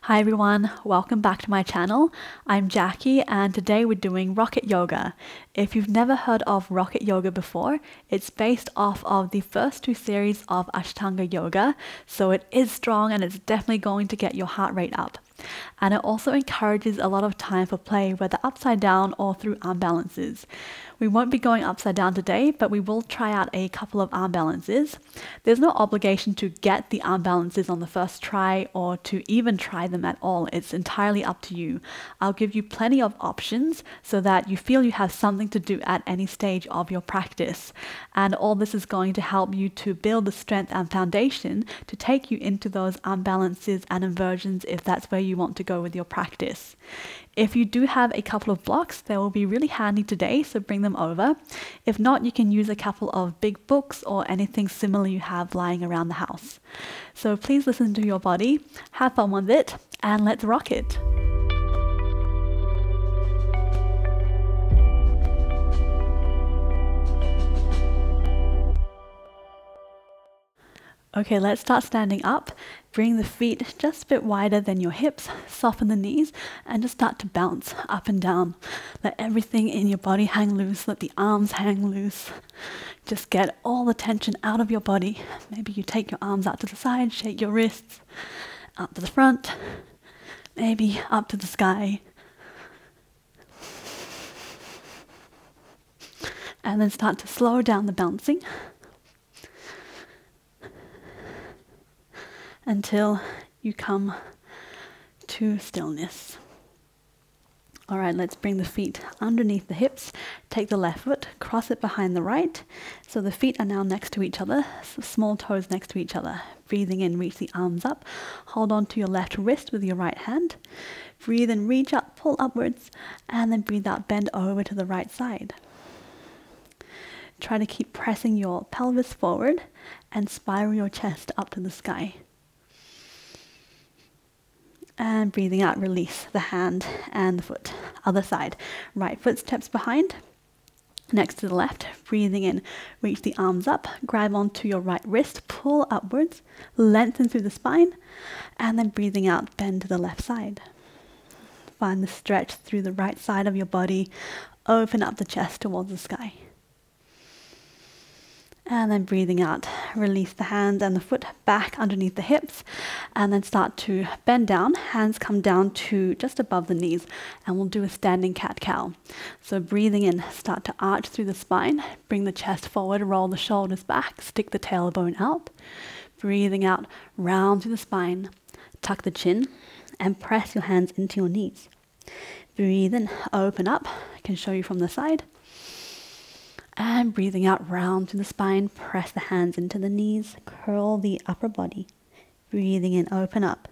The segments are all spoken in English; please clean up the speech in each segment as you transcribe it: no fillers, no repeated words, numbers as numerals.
Hi everyone, welcome back to my channel. I'm Jacqui and today we're doing Rocket Yoga. If you've never heard of Rocket Yoga before, it's based off of the first two series of Ashtanga Yoga, so it is strong and it's definitely going to get your heart rate up. And it also encourages a lot of time for play, whether upside down or through arm balances. We won't be going upside down today, but we will try out a couple of arm balances. There's no obligation to get the arm balances on the first try or to even try them at all. It's entirely up to you. I'll give you plenty of options so that you feel you have something to do at any stage of your practice. And all this is going to help you to build the strength and foundation to take you into those arm balances and inversions if that's where you want to go with your practice. If you do have a couple of blocks, they will be really handy today, so bring them over. If not, you can use a couple of big books or anything similar you have lying around the house. So please listen to your body, have fun with it, and let's rock it. Okay, let's start standing up. Bring the feet just a bit wider than your hips, soften the knees, and just start to bounce up and down. Let everything in your body hang loose, let the arms hang loose. Just get all the tension out of your body. Maybe you take your arms out to the side, shake your wrists, up to the front, maybe up to the sky. And then start to slow down the bouncing until you come to stillness. All right, let's bring the feet underneath the hips. Take the left foot, cross it behind the right. So the feet are now next to each other, so small toes next to each other. Breathing in, reach the arms up. Hold on to your left wrist with your right hand. Breathe in, reach up, pull upwards, and then breathe out, bend over to the right side. Try to keep pressing your pelvis forward and spiral your chest up to the sky. And breathing out, release the hand and the foot. Other side. Right foot steps behind, next to the left. Breathing in, reach the arms up, grab onto your right wrist, pull upwards, lengthen through the spine, and then breathing out, bend to the left side. Find the stretch through the right side of your body. Open up the chest towards the sky. And then breathing out, release the hand and the foot back underneath the hips, and then start to bend down. Hands come down to just above the knees, and we'll do a standing cat-cow. So breathing in, start to arch through the spine, bring the chest forward, roll the shoulders back, stick the tailbone out. Breathing out, round through the spine, tuck the chin, and press your hands into your knees. Breathe in, open up. I can show you from the side. And breathing out, round through the spine, press the hands into the knees, curl the upper body. Breathing in, open up.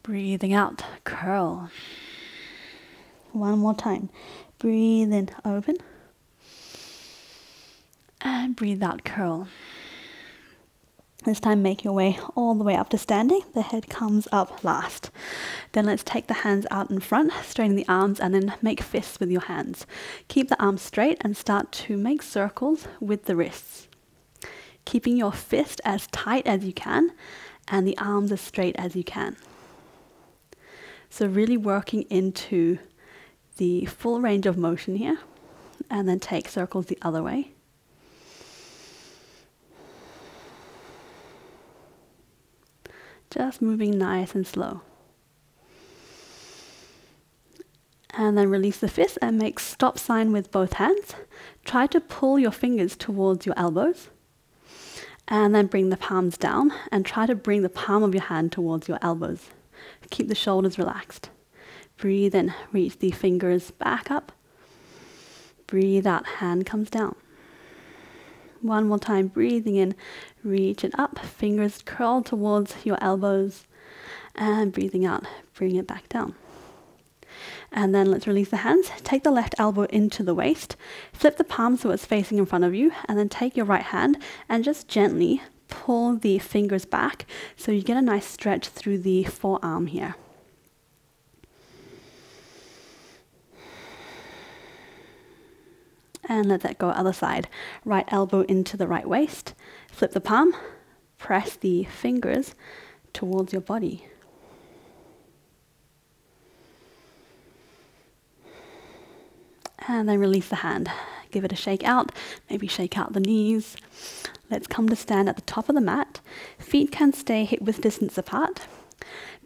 Breathing out, curl. One more time. Breathe in, open. And breathe out, curl. This time make your way all the way up to standing. The head comes up last. Then let's take the hands out in front, straighten the arms, and then make fists with your hands. Keep the arms straight and start to make circles with the wrists. Keeping your fist as tight as you can and the arms as straight as you can. So really working into the full range of motion here, and then take circles the other way. Just moving nice and slow. And then release the fist and make stop sign with both hands. Try to pull your fingers towards your elbows. And then bring the palms down and try to bring the palm of your hand towards your elbows. Keep the shoulders relaxed. Breathe in, reach the fingers back up. Breathe out, hand comes down. One more time, breathing in, reach it up, fingers curl towards your elbows, and breathing out, bring it back down. And then let's release the hands, take the left elbow into the waist, flip the palm so it's facing in front of you, and then take your right hand and just gently pull the fingers back so you get a nice stretch through the forearm here. And let that go other side. Right elbow into the right waist. Flip the palm. Press the fingers towards your body. And then release the hand. Give it a shake out, maybe shake out the knees. Let's come to stand at the top of the mat. Feet can stay hip-width distance apart.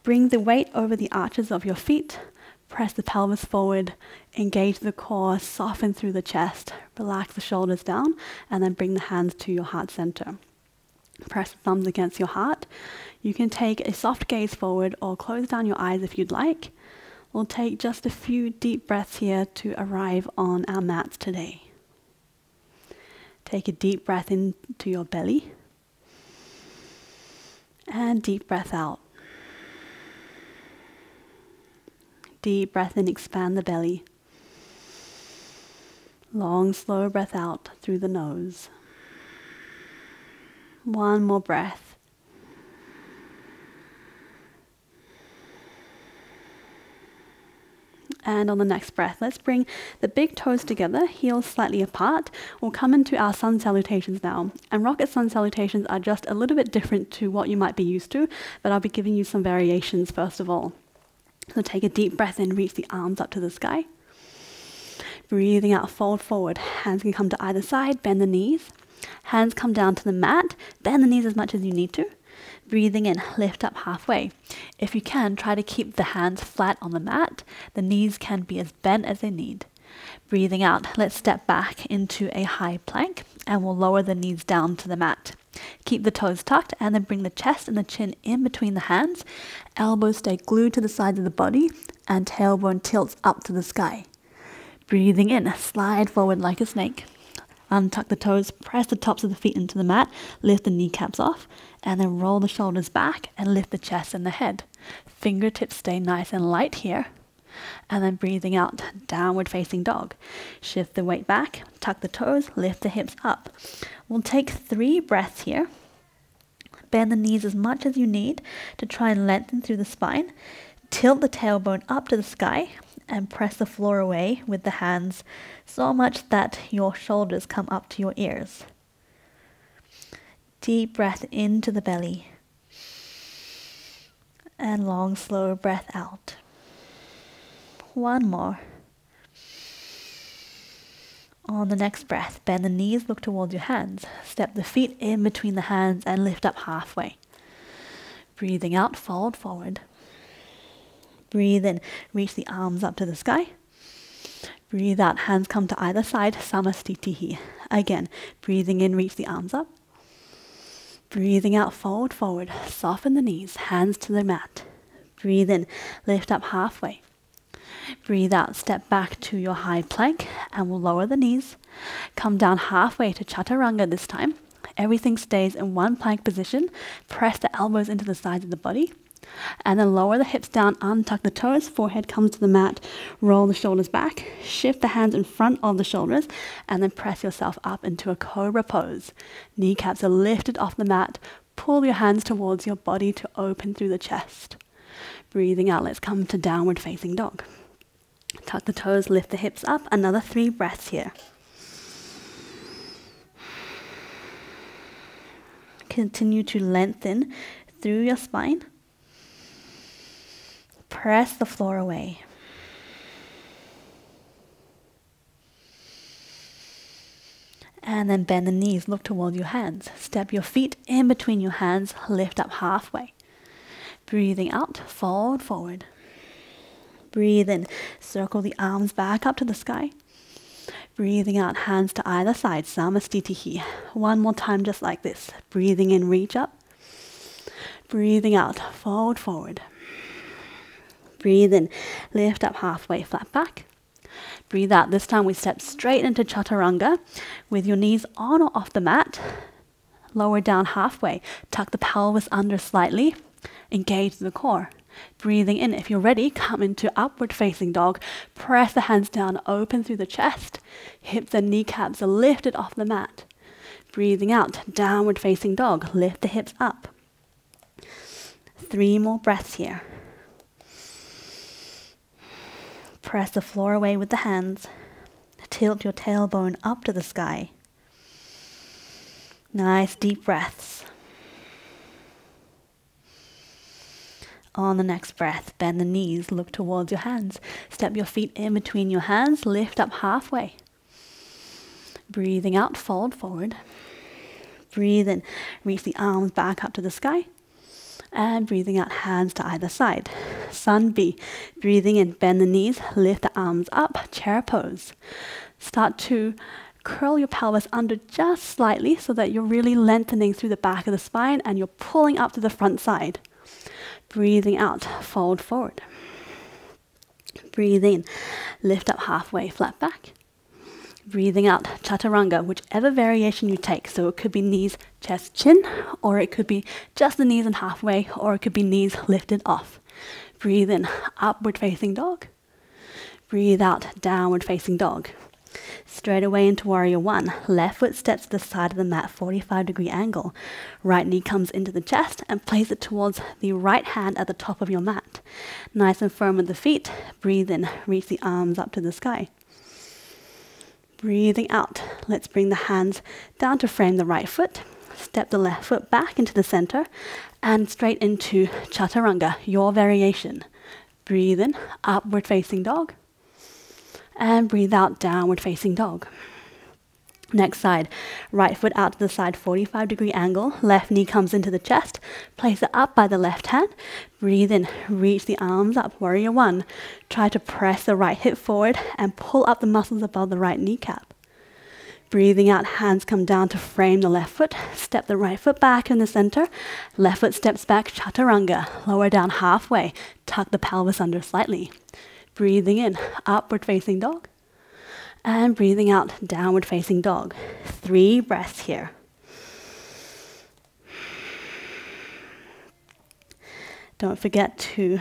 Bring the weight over the arches of your feet. Press the pelvis forward, engage the core, soften through the chest, relax the shoulders down, and then bring the hands to your heart center. Press the thumbs against your heart. You can take a soft gaze forward or close down your eyes if you'd like. We'll take just a few deep breaths here to arrive on our mats today. Take a deep breath into your belly and deep breath out. Deep breath in, expand the belly. Long, slow breath out through the nose. One more breath. And on the next breath, let's bring the big toes together, heels slightly apart. We'll come into our Sun Salutations now. And Rocket Sun Salutations are just a little bit different to what you might be used to, but I'll be giving you some variations first of all. So take a deep breath in, reach the arms up to the sky. Breathing out, fold forward. Hands can come to either side, bend the knees. Hands come down to the mat, bend the knees as much as you need to. Breathing in, lift up halfway. If you can, try to keep the hands flat on the mat. The knees can be as bent as they need. Breathing out, let's step back into a high plank and we'll lower the knees down to the mat. Keep the toes tucked and then bring the chest and the chin in between the hands. Elbows stay glued to the sides of the body and tailbone tilts up to the sky. Breathing in, slide forward like a snake. Untuck the toes, press the tops of the feet into the mat, lift the kneecaps off, and then roll the shoulders back and lift the chest and the head. Fingertips stay nice and light here. And then breathing out, downward facing dog. Shift the weight back, tuck the toes, lift the hips up. We'll take 3 breaths here. Bend the knees as much as you need to try and lengthen through the spine. Tilt the tailbone up to the sky and press the floor away with the hands so much that your shoulders come up to your ears. Deep breath into the belly and long, slow breath out. One more. On the next breath, bend the knees, look towards your hands. Step the feet in between the hands and lift up halfway. Breathing out, fold forward. Breathe in, reach the arms up to the sky. Breathe out, hands come to either side, Samastitihi. Again, breathing in, reach the arms up. Breathing out, fold forward, soften the knees, hands to the mat. Breathe in, lift up halfway. Breathe out, step back to your high plank and we'll lower the knees. Come down halfway to Chaturanga this time. Everything stays in one plank position. Press the elbows into the sides of the body. And then lower the hips down, untuck the toes, forehead comes to the mat, roll the shoulders back, shift the hands in front of the shoulders, and then press yourself up into a cobra pose. Kneecaps are lifted off the mat, pull your hands towards your body to open through the chest. Breathing out, let's come to downward facing dog. Tuck the toes, lift the hips up, another 3 breaths here. Continue to lengthen through your spine. Press the floor away. And then bend the knees, look towards your hands. Step your feet in between your hands, lift up halfway. Breathing out, fold forward. Breathe in, circle the arms back up to the sky. Breathing out, hands to either side, Samastitihi. One more time just like this. Breathing in, reach up. Breathing out, fold forward. Breathe in, lift up halfway, flat back. Breathe out. This time we step straight into Chaturanga with your knees on or off the mat. Lower down halfway. Tuck the pelvis under slightly. Engage the core. Breathing in. If you're ready, come into upward facing dog. Press the hands down, open through the chest. Hips and kneecaps are lifted off the mat. Breathing out, downward facing dog. Lift the hips up. 3 more breaths here. Press the floor away with the hands. Tilt your tailbone up to the sky. Nice deep breaths. On the next breath, bend the knees, look towards your hands. Step your feet in between your hands, lift up halfway. Breathing out, fold forward. Breathe in, reach the arms back up to the sky. And breathing out, hands to either side. Sun B. Breathing in, bend the knees, lift the arms up, chair pose. Start to curl your pelvis under just slightly so that you're really lengthening through the back of the spine and you're pulling up to the front side. Breathing out, fold forward. Breathe in, lift up halfway, flat back. Breathing out, Chaturanga, whichever variation you take. So it could be knees, chest, chin, or it could be just the knees and halfway, or it could be knees lifted off. Breathe in, upward facing dog. Breathe out, downward facing dog. Straight away into warrior one. Left foot steps to the side of the mat, 45-degree angle. Right knee comes into the chest and place it towards the right hand at the top of your mat. Nice and firm with the feet. Breathe in, reach the arms up to the sky. Breathing out, let's bring the hands down to frame the right foot. Step the left foot back into the center and straight into Chaturanga, your variation. Breathe in, upward facing dog. And breathe out, downward facing dog. Next side, right foot out to the side, 45-degree angle. Left knee comes into the chest. Place it up by the left hand. Breathe in, reach the arms up, warrior one. Try to press the right hip forward and pull up the muscles above the right kneecap. Breathing out, hands come down to frame the left foot. Step the right foot back in the center. Left foot steps back, Chaturanga. Lower down halfway. Tuck the pelvis under slightly. Breathing in, upward facing dog. And breathing out, downward facing dog. 3 breaths here. Don't forget to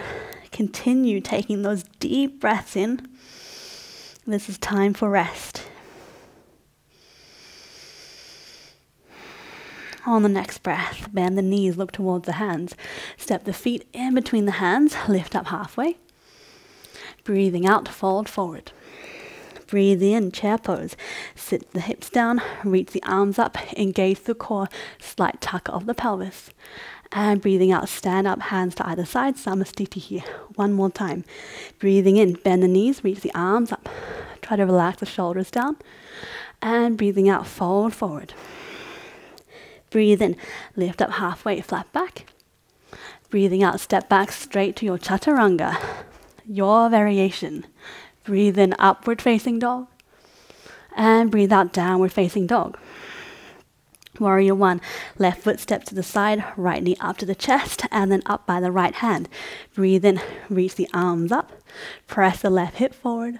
continue taking those deep breaths in. This is time for rest. On the next breath, bend the knees, look towards the hands. Step the feet in between the hands, lift up halfway. Breathing out, fold forward. Breathe in, chair pose. Sit the hips down, reach the arms up, engage the core, slight tuck of the pelvis. And breathing out, stand up, hands to either side, Samasthiti here. One more time. Breathing in, bend the knees, reach the arms up. Try to relax the shoulders down. And breathing out, fold forward. Breathe in, lift up halfway, flat back. Breathing out, step back straight to your Chaturanga. Your variation. Breathe in, upward facing dog. And breathe out, downward facing dog. Warrior one, left foot steps to the side, right knee up to the chest, and then up by the right hand. Breathe in, reach the arms up. Press the left hip forward.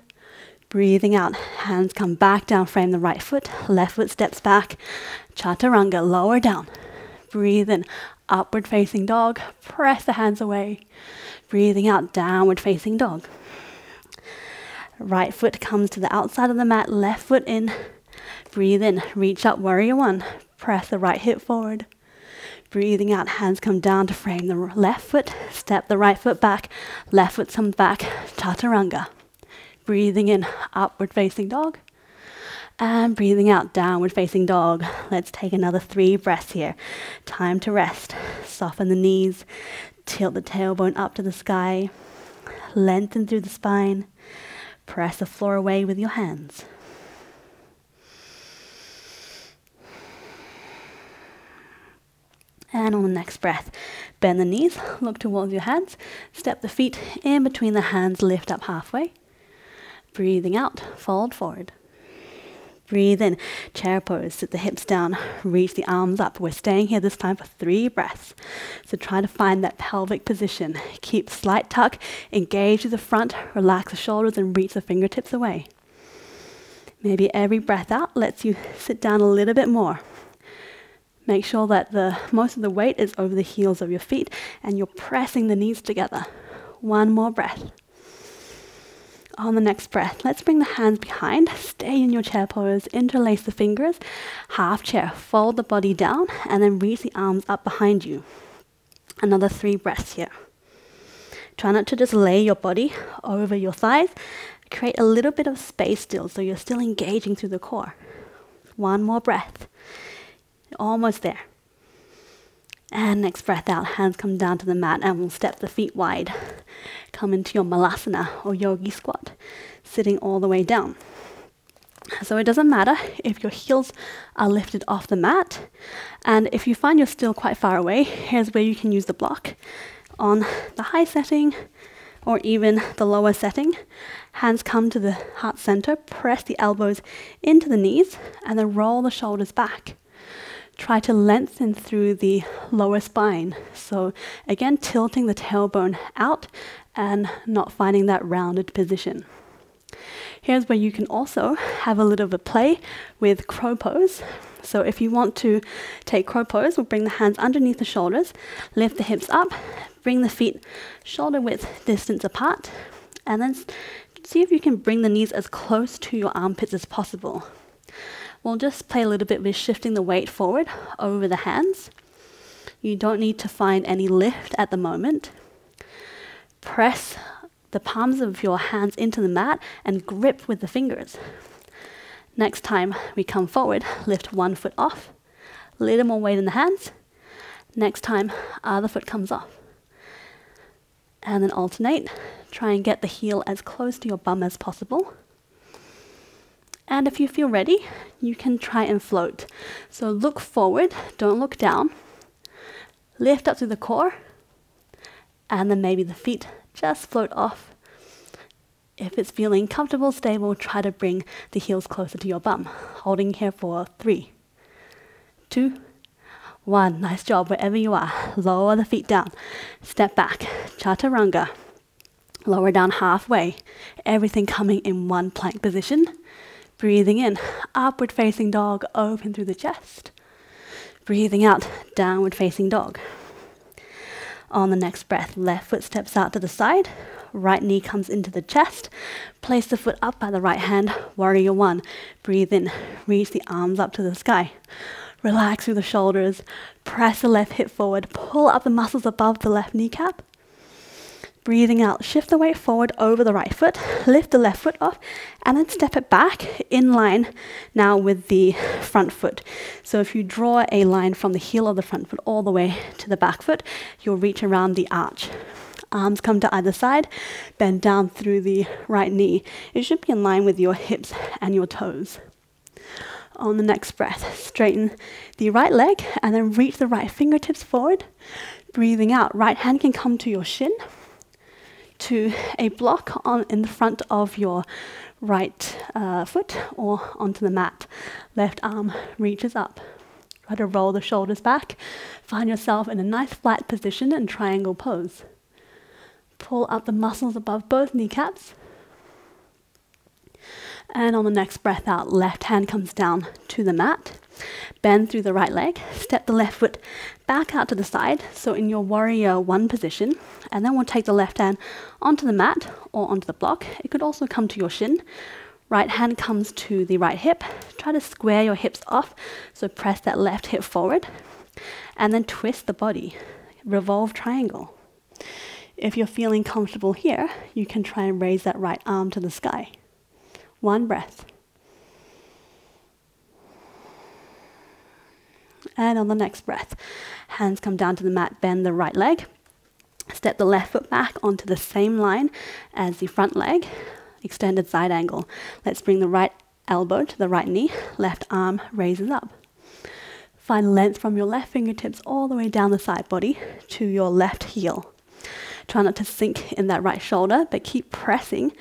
Breathing out, hands come back down, frame the right foot. Left foot steps back. Chaturanga, lower down. Breathe in, upward facing dog. Press the hands away. Breathing out, downward facing dog. Right foot comes to the outside of the mat, left foot in. Breathe in, reach up, warrior one. Press the right hip forward. Breathing out, hands come down to frame the left foot. Step the right foot back, left foot comes back, Chaturanga. Breathing in, upward facing dog. And breathing out, downward facing dog. Let's take another 3 breaths here. Time to rest. Soften the knees. Tilt the tailbone up to the sky. Lengthen through the spine. Press the floor away with your hands. And on the next breath, bend the knees, look towards your hands. Step the feet in between the hands, lift up halfway. Breathing out, fold forward. Breathe in, chair pose, sit the hips down, reach the arms up. We're staying here this time for 3 breaths. So try to find that pelvic position. Keep slight tuck, engage to the front, relax the shoulders and reach the fingertips away. Maybe every breath out lets you sit down a little bit more. Make sure that most of the weight is over the heels of your feet and you're pressing the knees together. 1 more breath. On the next breath, let's bring the hands behind. Stay in your chair pose, interlace the fingers, half chair, fold the body down, and then reach the arms up behind you. Another 3 breaths here. Try not to just lay your body over your thighs. Create a little bit of space still, so you're still engaging through the core. 1 more breath. Almost there. And next breath out, hands come down to the mat and we'll step the feet wide. Come into your Malasana or Yogi squat, sitting all the way down. So it doesn't matter if your heels are lifted off the mat, and if you find you're still quite far away, here's where you can use the block. On the high setting or even the lower setting, hands come to the heart center, press the elbows into the knees, and then roll the shoulders back. Try to lengthen through the lower spine. So again, tilting the tailbone out and not finding that rounded position. Here's where you can also have a little bit of play with crow pose. So if you want to take crow pose, we'll bring the hands underneath the shoulders, lift the hips up, bring the feet shoulder width distance apart, and then see if you can bring the knees as close to your armpits as possible. We'll just play a little bit with shifting the weight forward over the hands. You don't need to find any lift at the moment. Press the palms of your hands into the mat and grip with the fingers. Next time we come forward, lift one foot off, a little more weight in the hands. Next time, other foot comes off. And then alternate. Try and get the heel as close to your bum as possible. And if you feel ready, you can try and float. So look forward, don't look down. Lift up to the core, and then maybe the feet just float off. If it's feeling comfortable, stable, try to bring the heels closer to your bum. Holding here for 3, 2, 1. Nice job wherever you are. Lower the feet down. Step back. Chaturanga. Lower down halfway. Everything coming in one plank position. Breathing in, upward facing dog, open through the chest. Breathing out, downward facing dog. On the next breath, left foot steps out to the side, right knee comes into the chest. Place the foot up by the right hand, warrior 1. Breathe in, reach the arms up to the sky. Relax through the shoulders, press the left hip forward, pull up the muscles above the left kneecap. Breathing out, shift the weight forward over the right foot, lift the left foot off, and then step it back in line now with the front foot. So if you draw a line from the heel of the front foot all the way to the back foot, you'll reach around the arch. Arms come to either side, bend down through the right knee. It should be in line with your hips and your toes. On the next breath, straighten the right leg and then reach the right fingertips forward. Breathing out, right hand can come to your shin, to a block in the front of your right foot or onto the mat. Left arm reaches up. Try to roll the shoulders back. Find yourself in a nice flat position in triangle pose. Pull up the muscles above both kneecaps. And on the next breath out, left hand comes down to the mat. Bend through the right leg. Step the left foot back out to the side, so in your warrior 1 position. And then we'll take the left hand onto the mat or onto the block. It could also come to your shin. Right hand comes to the right hip. Try to square your hips off, so press that left hip forward. And then twist the body. Revolve triangle. If you're feeling comfortable here, you can try and raise that right arm to the sky. 1 breath. And on the next breath, hands come down to the mat, bend the right leg. Step the left foot back onto the same line as the front leg, extended side angle. Let's bring the right elbow to the right knee, left arm raises up. Find length from your left fingertips all the way down the side body to your left heel. Try not to sink in that right shoulder, but keep pressing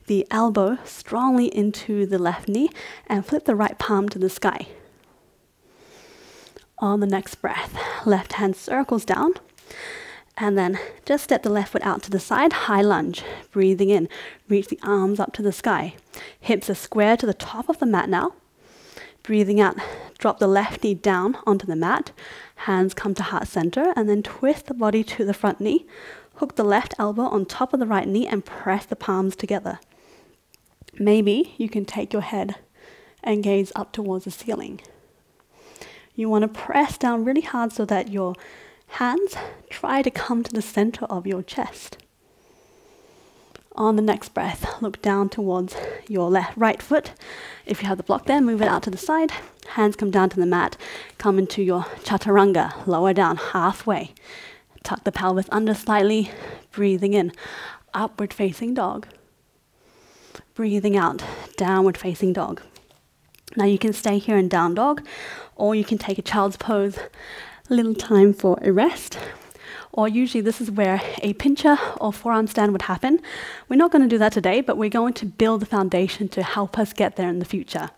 the elbow strongly into the left knee and flip the right palm to the sky. On the next breath, left hand circles down, and then just step the left foot out to the side, high lunge. Breathing in, reach the arms up to the sky. Hips are square to the top of the mat now. Breathing out, drop the left knee down onto the mat. Hands come to heart center, and then twist the body to the front knee. Hook the left elbow on top of the right knee and press the palms together. Maybe you can take your head and gaze up towards the ceiling. You want to press down really hard so that your hands try to come to the center of your chest. On the next breath, look down towards your right foot. If you have the block there, move it out to the side. Hands come down to the mat. Come into your Chaturanga, lower down halfway. Tuck the pelvis under slightly. Breathing in, upward facing dog. Breathing out, downward facing dog. Now you can stay here in down dog, or you can take a child's pose, a little time for a rest. Or usually this is where a pincher or forearm stand would happen. We're not going to do that today, but we're going to build the foundation to help us get there in the future.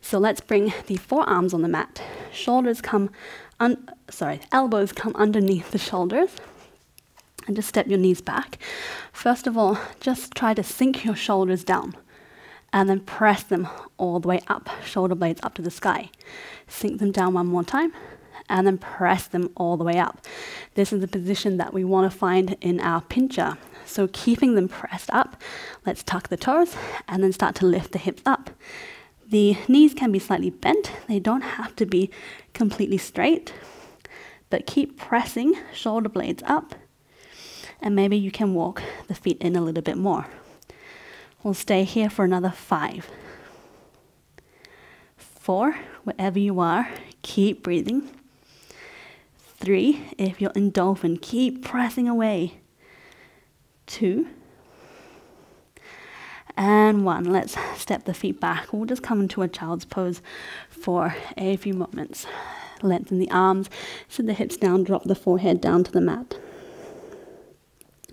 So let's bring the forearms on the mat. Elbows come underneath the shoulders. And just step your knees back. First of all, just try to sink your shoulders down. And then press them all the way up, shoulder blades up to the sky. Sink them down one more time. And then press them all the way up. This is the position that we want to find in our pincher. So keeping them pressed up, let's tuck the toes and then start to lift the hips up. The knees can be slightly bent. They don't have to be completely straight. But keep pressing shoulder blades up. And maybe you can walk the feet in a little bit more. We'll stay here for another 5. 4, wherever you are, keep breathing. 3, if you're in dolphin, keep pressing away. 2. And 1. Let's step the feet back. We'll just come into a child's pose for a few moments. Lengthen the arms, sit the hips down, drop the forehead down to the mat.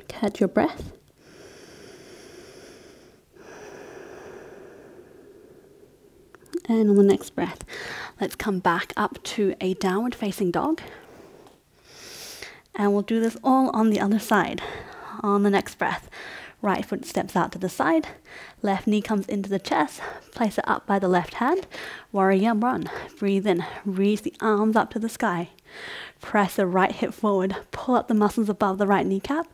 Catch your breath. And on the next breath, let's come back up to a downward facing dog. And we'll do this all on the other side. On the next breath, right foot steps out to the side, left knee comes into the chest, place it up by the left hand, warrior one. Breathe in, reach the arms up to the sky. Press the right hip forward, pull up the muscles above the right kneecap.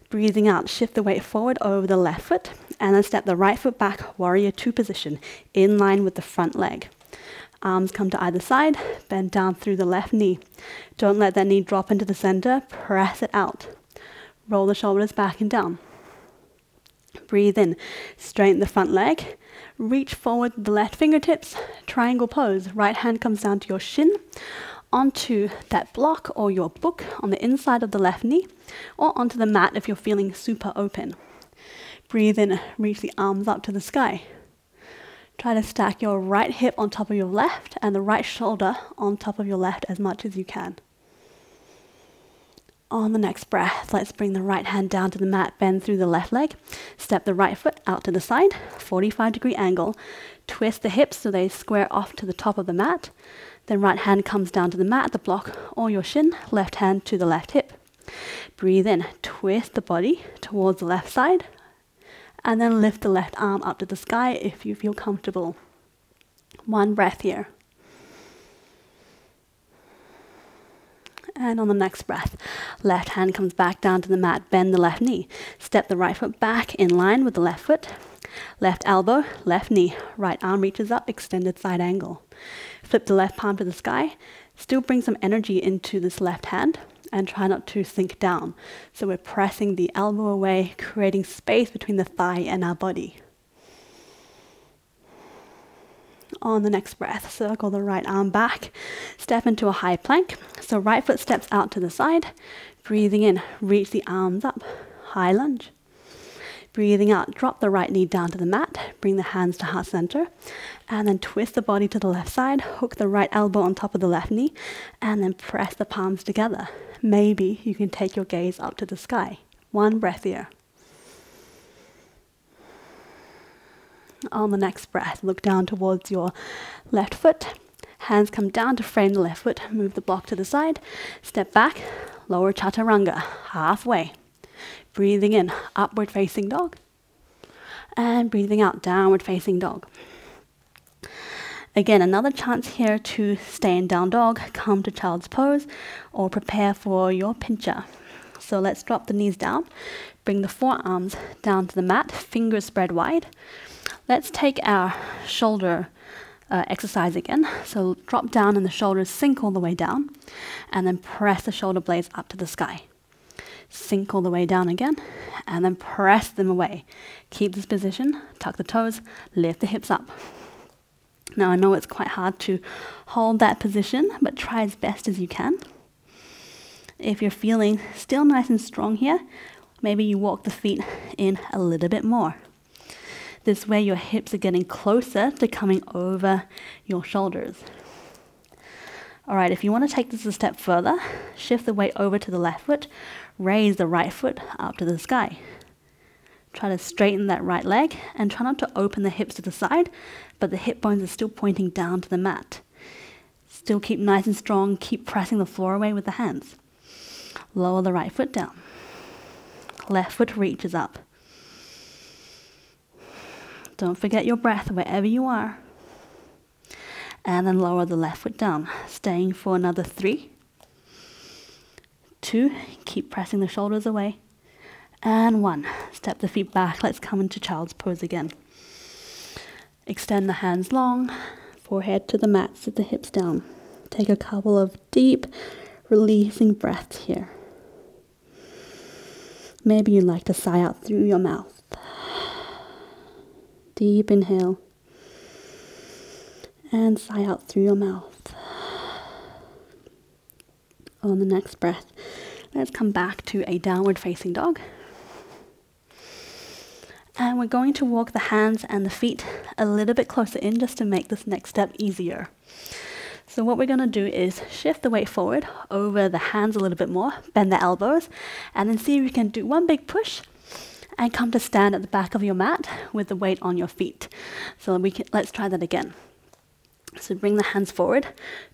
Breathing out, shift the weight forward over the left foot, and then step the right foot back, warrior two position, in line with the front leg. Arms come to either side, bend down through the left knee. Don't let that knee drop into the center, press it out. Roll the shoulders back and down. Breathe in, straighten the front leg, reach forward the left fingertips, triangle pose. Right hand comes down to your shin, onto that block or your book on the inside of the left knee, or onto the mat if you're feeling super open. Breathe in, reach the arms up to the sky. Try to stack your right hip on top of your left and the right shoulder on top of your left as much as you can. On the next breath, let's bring the right hand down to the mat, bend through the left leg, step the right foot out to the side, 45-degree angle, twist the hips so they square off to the top of the mat, then right hand comes down to the mat, the block or your shin, left hand to the left hip. Breathe in, twist the body towards the left side, and then lift the left arm up to the sky if you feel comfortable. One breath here. And on the next breath, left hand comes back down to the mat, bend the left knee. Step the right foot back in line with the left foot. Left elbow, left knee. Right arm reaches up, extended side angle. Flip the left palm to the sky. Still bring some energy into this left hand and try not to sink down. So we're pressing the elbow away, creating space between the thigh and our body. On the next breath, circle the right arm back, step into a high plank. So right foot steps out to the side, breathing in, reach the arms up, high lunge. Breathing out, drop the right knee down to the mat, bring the hands to heart center, and then twist the body to the left side, hook the right elbow on top of the left knee, and then press the palms together. Maybe you can take your gaze up to the sky. One breath here. On the next breath, look down towards your left foot. Hands come down to frame the left foot. Move the block to the side. Step back, lower Chaturanga, halfway. Breathing in, upward facing dog. And breathing out, downward facing dog. Again, another chance here to stay in down dog, come to child's pose, or prepare for your pincher. So let's drop the knees down. Bring the forearms down to the mat, fingers spread wide. Let's take our shoulder exercise again. So drop down and the shoulders sink all the way down, and then press the shoulder blades up to the sky. Sink all the way down again, and then press them away. Keep this position, tuck the toes, lift the hips up. Now I know it's quite hard to hold that position, but try as best as you can. If you're feeling still nice and strong here, maybe you walk the feet in a little bit more. This way your hips are getting closer to coming over your shoulders. All right, if you want to take this a step further, shift the weight over to the left foot, raise the right foot up to the sky. Try to straighten that right leg and try not to open the hips to the side, but the hip bones are still pointing down to the mat. Still keep nice and strong, keep pressing the floor away with the hands. Lower the right foot down. Left foot reaches up. Don't forget your breath wherever you are. And then lower the left foot down, staying for another 3, 2, keep pressing the shoulders away, and 1. Step the feet back, let's come into child's pose again. Extend the hands long, forehead to the mat, sit the hips down. Take a couple of deep, releasing breaths here. Maybe you'd like to sigh out through your mouth. Deep inhale. And sigh out through your mouth. On the next breath, let's come back to a downward facing dog. And we're going to walk the hands and the feet a little bit closer in just to make this next step easier. So what we're going to do is shift the weight forward over the hands a little bit more, bend the elbows, and then see if you can do one big push and come to stand at the back of your mat with the weight on your feet. So let's try that again. So bring the hands forward.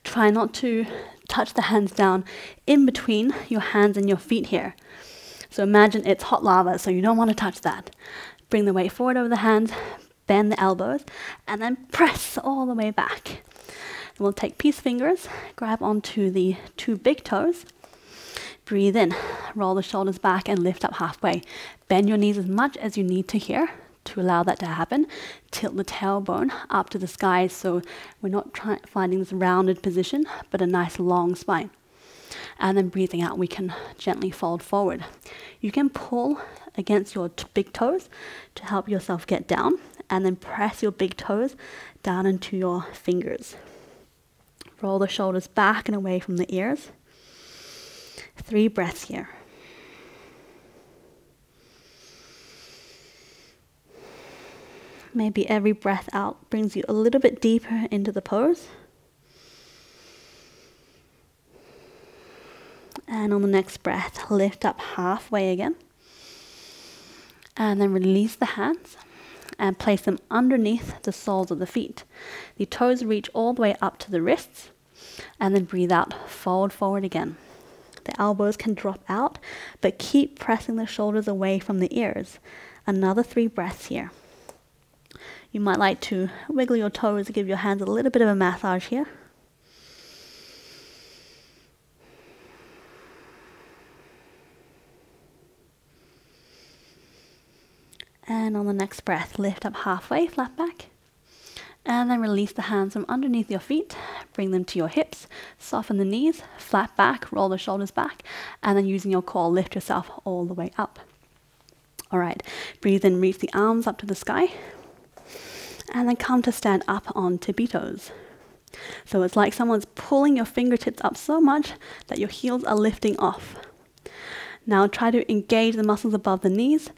Try not to touch the hands down in between your hands and your feet here. So imagine it's hot lava, so you don't want to touch that. Bring the weight forward over the hands, bend the elbows, and then press all the way back. And we'll take peace fingers, grab onto the 2 big toes. Breathe in, roll the shoulders back and lift up halfway. Bend your knees as much as you need to here. To allow that to happen, tilt the tailbone up to the sky so we're not finding this rounded position, but a nice long spine. And then breathing out, we can gently fold forward. You can pull against your big toes to help yourself get down, and then press your big toes down into your fingers. Roll the shoulders back and away from the ears. 3 breaths here. Maybe every breath out brings you a little bit deeper into the pose. And on the next breath, lift up halfway again. And then release the hands and place them underneath the soles of the feet. The toes reach all the way up to the wrists. And then breathe out, fold forward again. The elbows can drop out, but keep pressing the shoulders away from the ears. Another 3 breaths here. You might like to wiggle your toes to give your hands a little bit of a massage here. And on the next breath, lift up halfway, flat back. And then release the hands from underneath your feet. Bring them to your hips. Soften the knees, flat back, roll the shoulders back. And then using your core, lift yourself all the way up. All right, breathe in, reach the arms up to the sky. And then come to stand up on tippy toes. So it's like someone's pulling your fingertips up so much that your heels are lifting off. Now try to engage the muscles above the knees.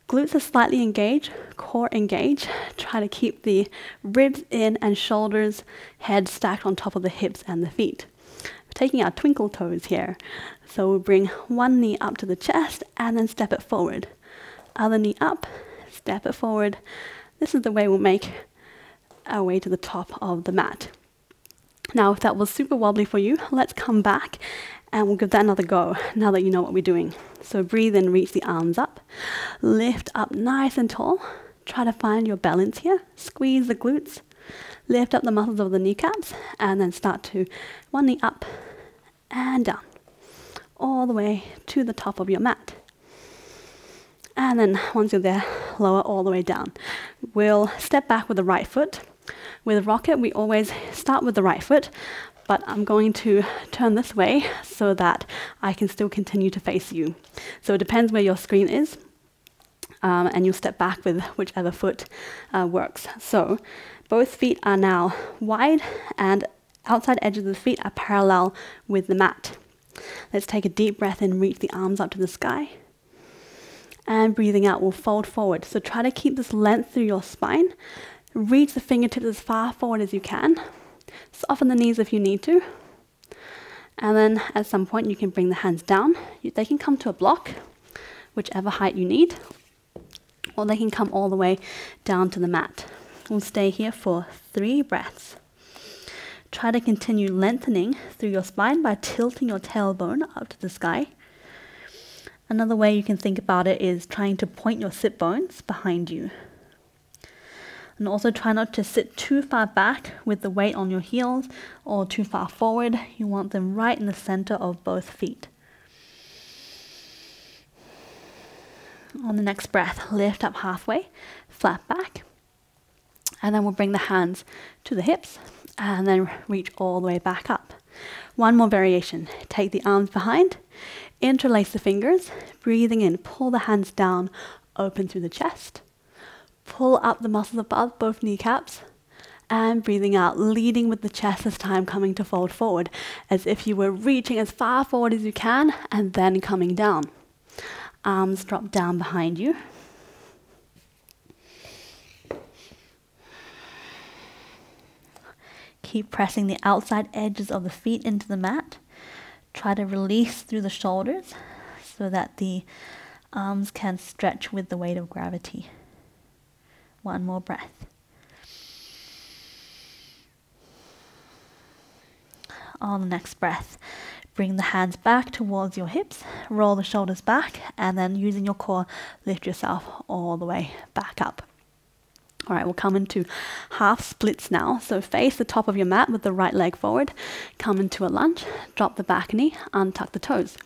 Glutes are slightly engaged, core engaged. Try to keep the ribs in and shoulders, head stacked on top of the hips and the feet. We're taking our twinkle toes here. So we'll bring one knee up to the chest and then step it forward. Other knee up, step it forward. This is the way we'll make our way to the top of the mat. Now, if that was super wobbly for you, let's come back and we'll give that another go now that you know what we're doing. So breathe in, reach the arms up, lift up nice and tall. Try to find your balance here. Squeeze the glutes, lift up the muscles of the kneecaps, and then start to one knee up and down, all the way to the top of your mat. And then once you're there, lower all the way down. We'll step back with the right foot. With a rocket, we always start with the right foot, but I'm going to turn this way so that I can still continue to face you. So it depends where your screen is. and you'll step back with whichever foot works. So both feet are now wide and outside edges of the feet are parallel with the mat. Let's take a deep breath in, reach the arms up to the sky. And breathing out, we'll fold forward. So try to keep this length through your spine. Reach the fingertips as far forward as you can. Soften the knees if you need to. And then at some point you can bring the hands down. They can come to a block, whichever height you need, or they can come all the way down to the mat. We'll stay here for 3 breaths. Try to continue lengthening through your spine by tilting your tailbone up to the sky. Another way you can think about it is trying to point your sit bones behind you. And also try not to sit too far back with the weight on your heels or too far forward. You want them right in the center of both feet. On the next breath, lift up halfway, flat back. And then we'll bring the hands to the hips and then reach all the way back up. One more variation. Take the arms behind, interlace the fingers, breathing in, pull the hands down, open through the chest. Pull up the muscles above both kneecaps, and breathing out, leading with the chest this time, coming to fold forward, as if you were reaching as far forward as you can, and then coming down. Arms drop down behind you. Keep pressing the outside edges of the feet into the mat. Try to release through the shoulders so that the arms can stretch with the weight of gravity. One more breath. On the next breath, bring the hands back towards your hips, roll the shoulders back, and then using your core, lift yourself all the way back up. All right, we'll come into half splits now. So face the top of your mat with the right leg forward, come into a lunge, drop the back knee, untuck the toes.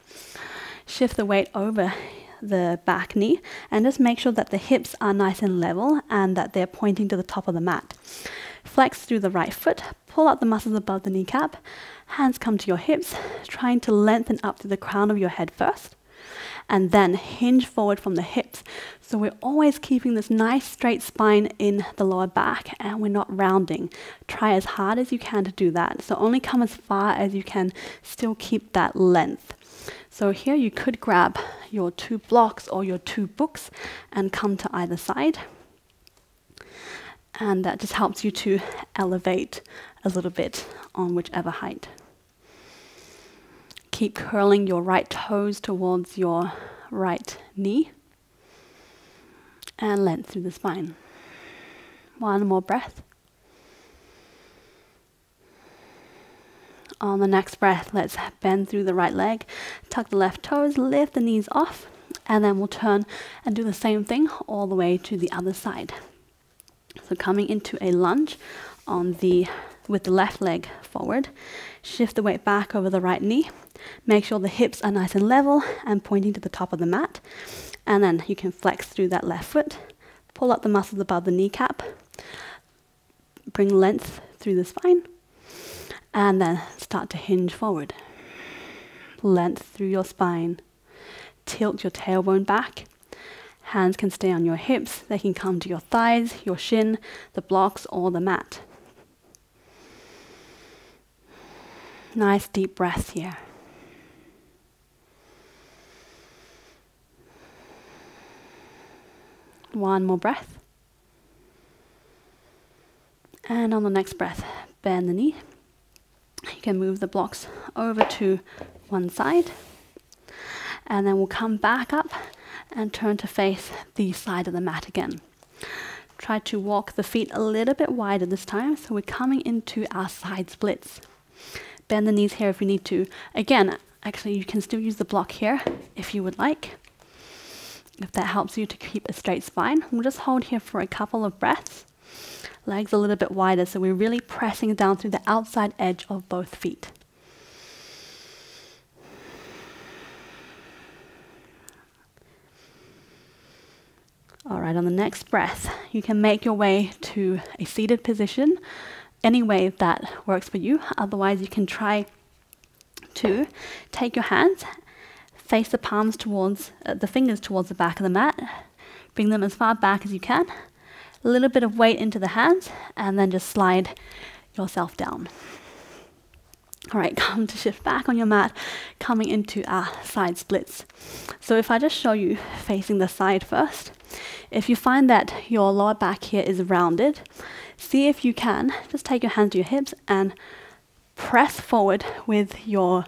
Shift the weight over the back knee and just make sure that the hips are nice and level and that they're pointing to the top of the mat. Flex through the right foot, pull up the muscles above the kneecap, hands come to your hips, trying to lengthen up to the crown of your head first, and then hinge forward from the hips. So we're always keeping this nice straight spine in the lower back and we're not rounding. Try as hard as you can to do that. So only come as far as you can, still keep that length. So here you could grab your 2 blocks or your 2 books and come to either side. And that just helps you to elevate a little bit on whichever height. Keep curling your right toes towards your right knee. And length through the spine. One more breath. On the next breath, let's bend through the right leg, tuck the left toes, lift the knees off, and then we'll turn and do the same thing all the way to the other side. So coming into a lunge with the left leg forward, shift the weight back over the right knee, make sure the hips are nice and level and pointing to the top of the mat, and then you can flex through that left foot, pull up the muscles above the kneecap, bring length through the spine, and then start to hinge forward. Length through your spine. Tilt your tailbone back. Hands can stay on your hips. They can come to your thighs, your shin, the blocks, or the mat. Nice deep breath here. One more breath. And on the next breath, bend the knee. You can move the blocks over to one side. And then we'll come back up and turn to face the side of the mat again. Try to walk the feet a little bit wider this time. So we're coming into our side splits. Bend the knees here if you need to. Again, actually you can still use the block here if you would like. If that helps you to keep a straight spine. We'll just hold here for a couple of breaths. Legs a little bit wider, so we're really pressing down through the outside edge of both feet. All right, on the next breath, you can make your way to a seated position, any way that works for you. Otherwise, you can try to take your hands, face the palms towards, the fingers towards the back of the mat, Bring them as far back as you can. A little bit of weight into the hands, and then just slide yourself down. All right, come to shift back on your mat, coming into our side splits. So if I just show you facing the side first, if you find that your lower back here is rounded, see if you can just take your hands to your hips and press forward with your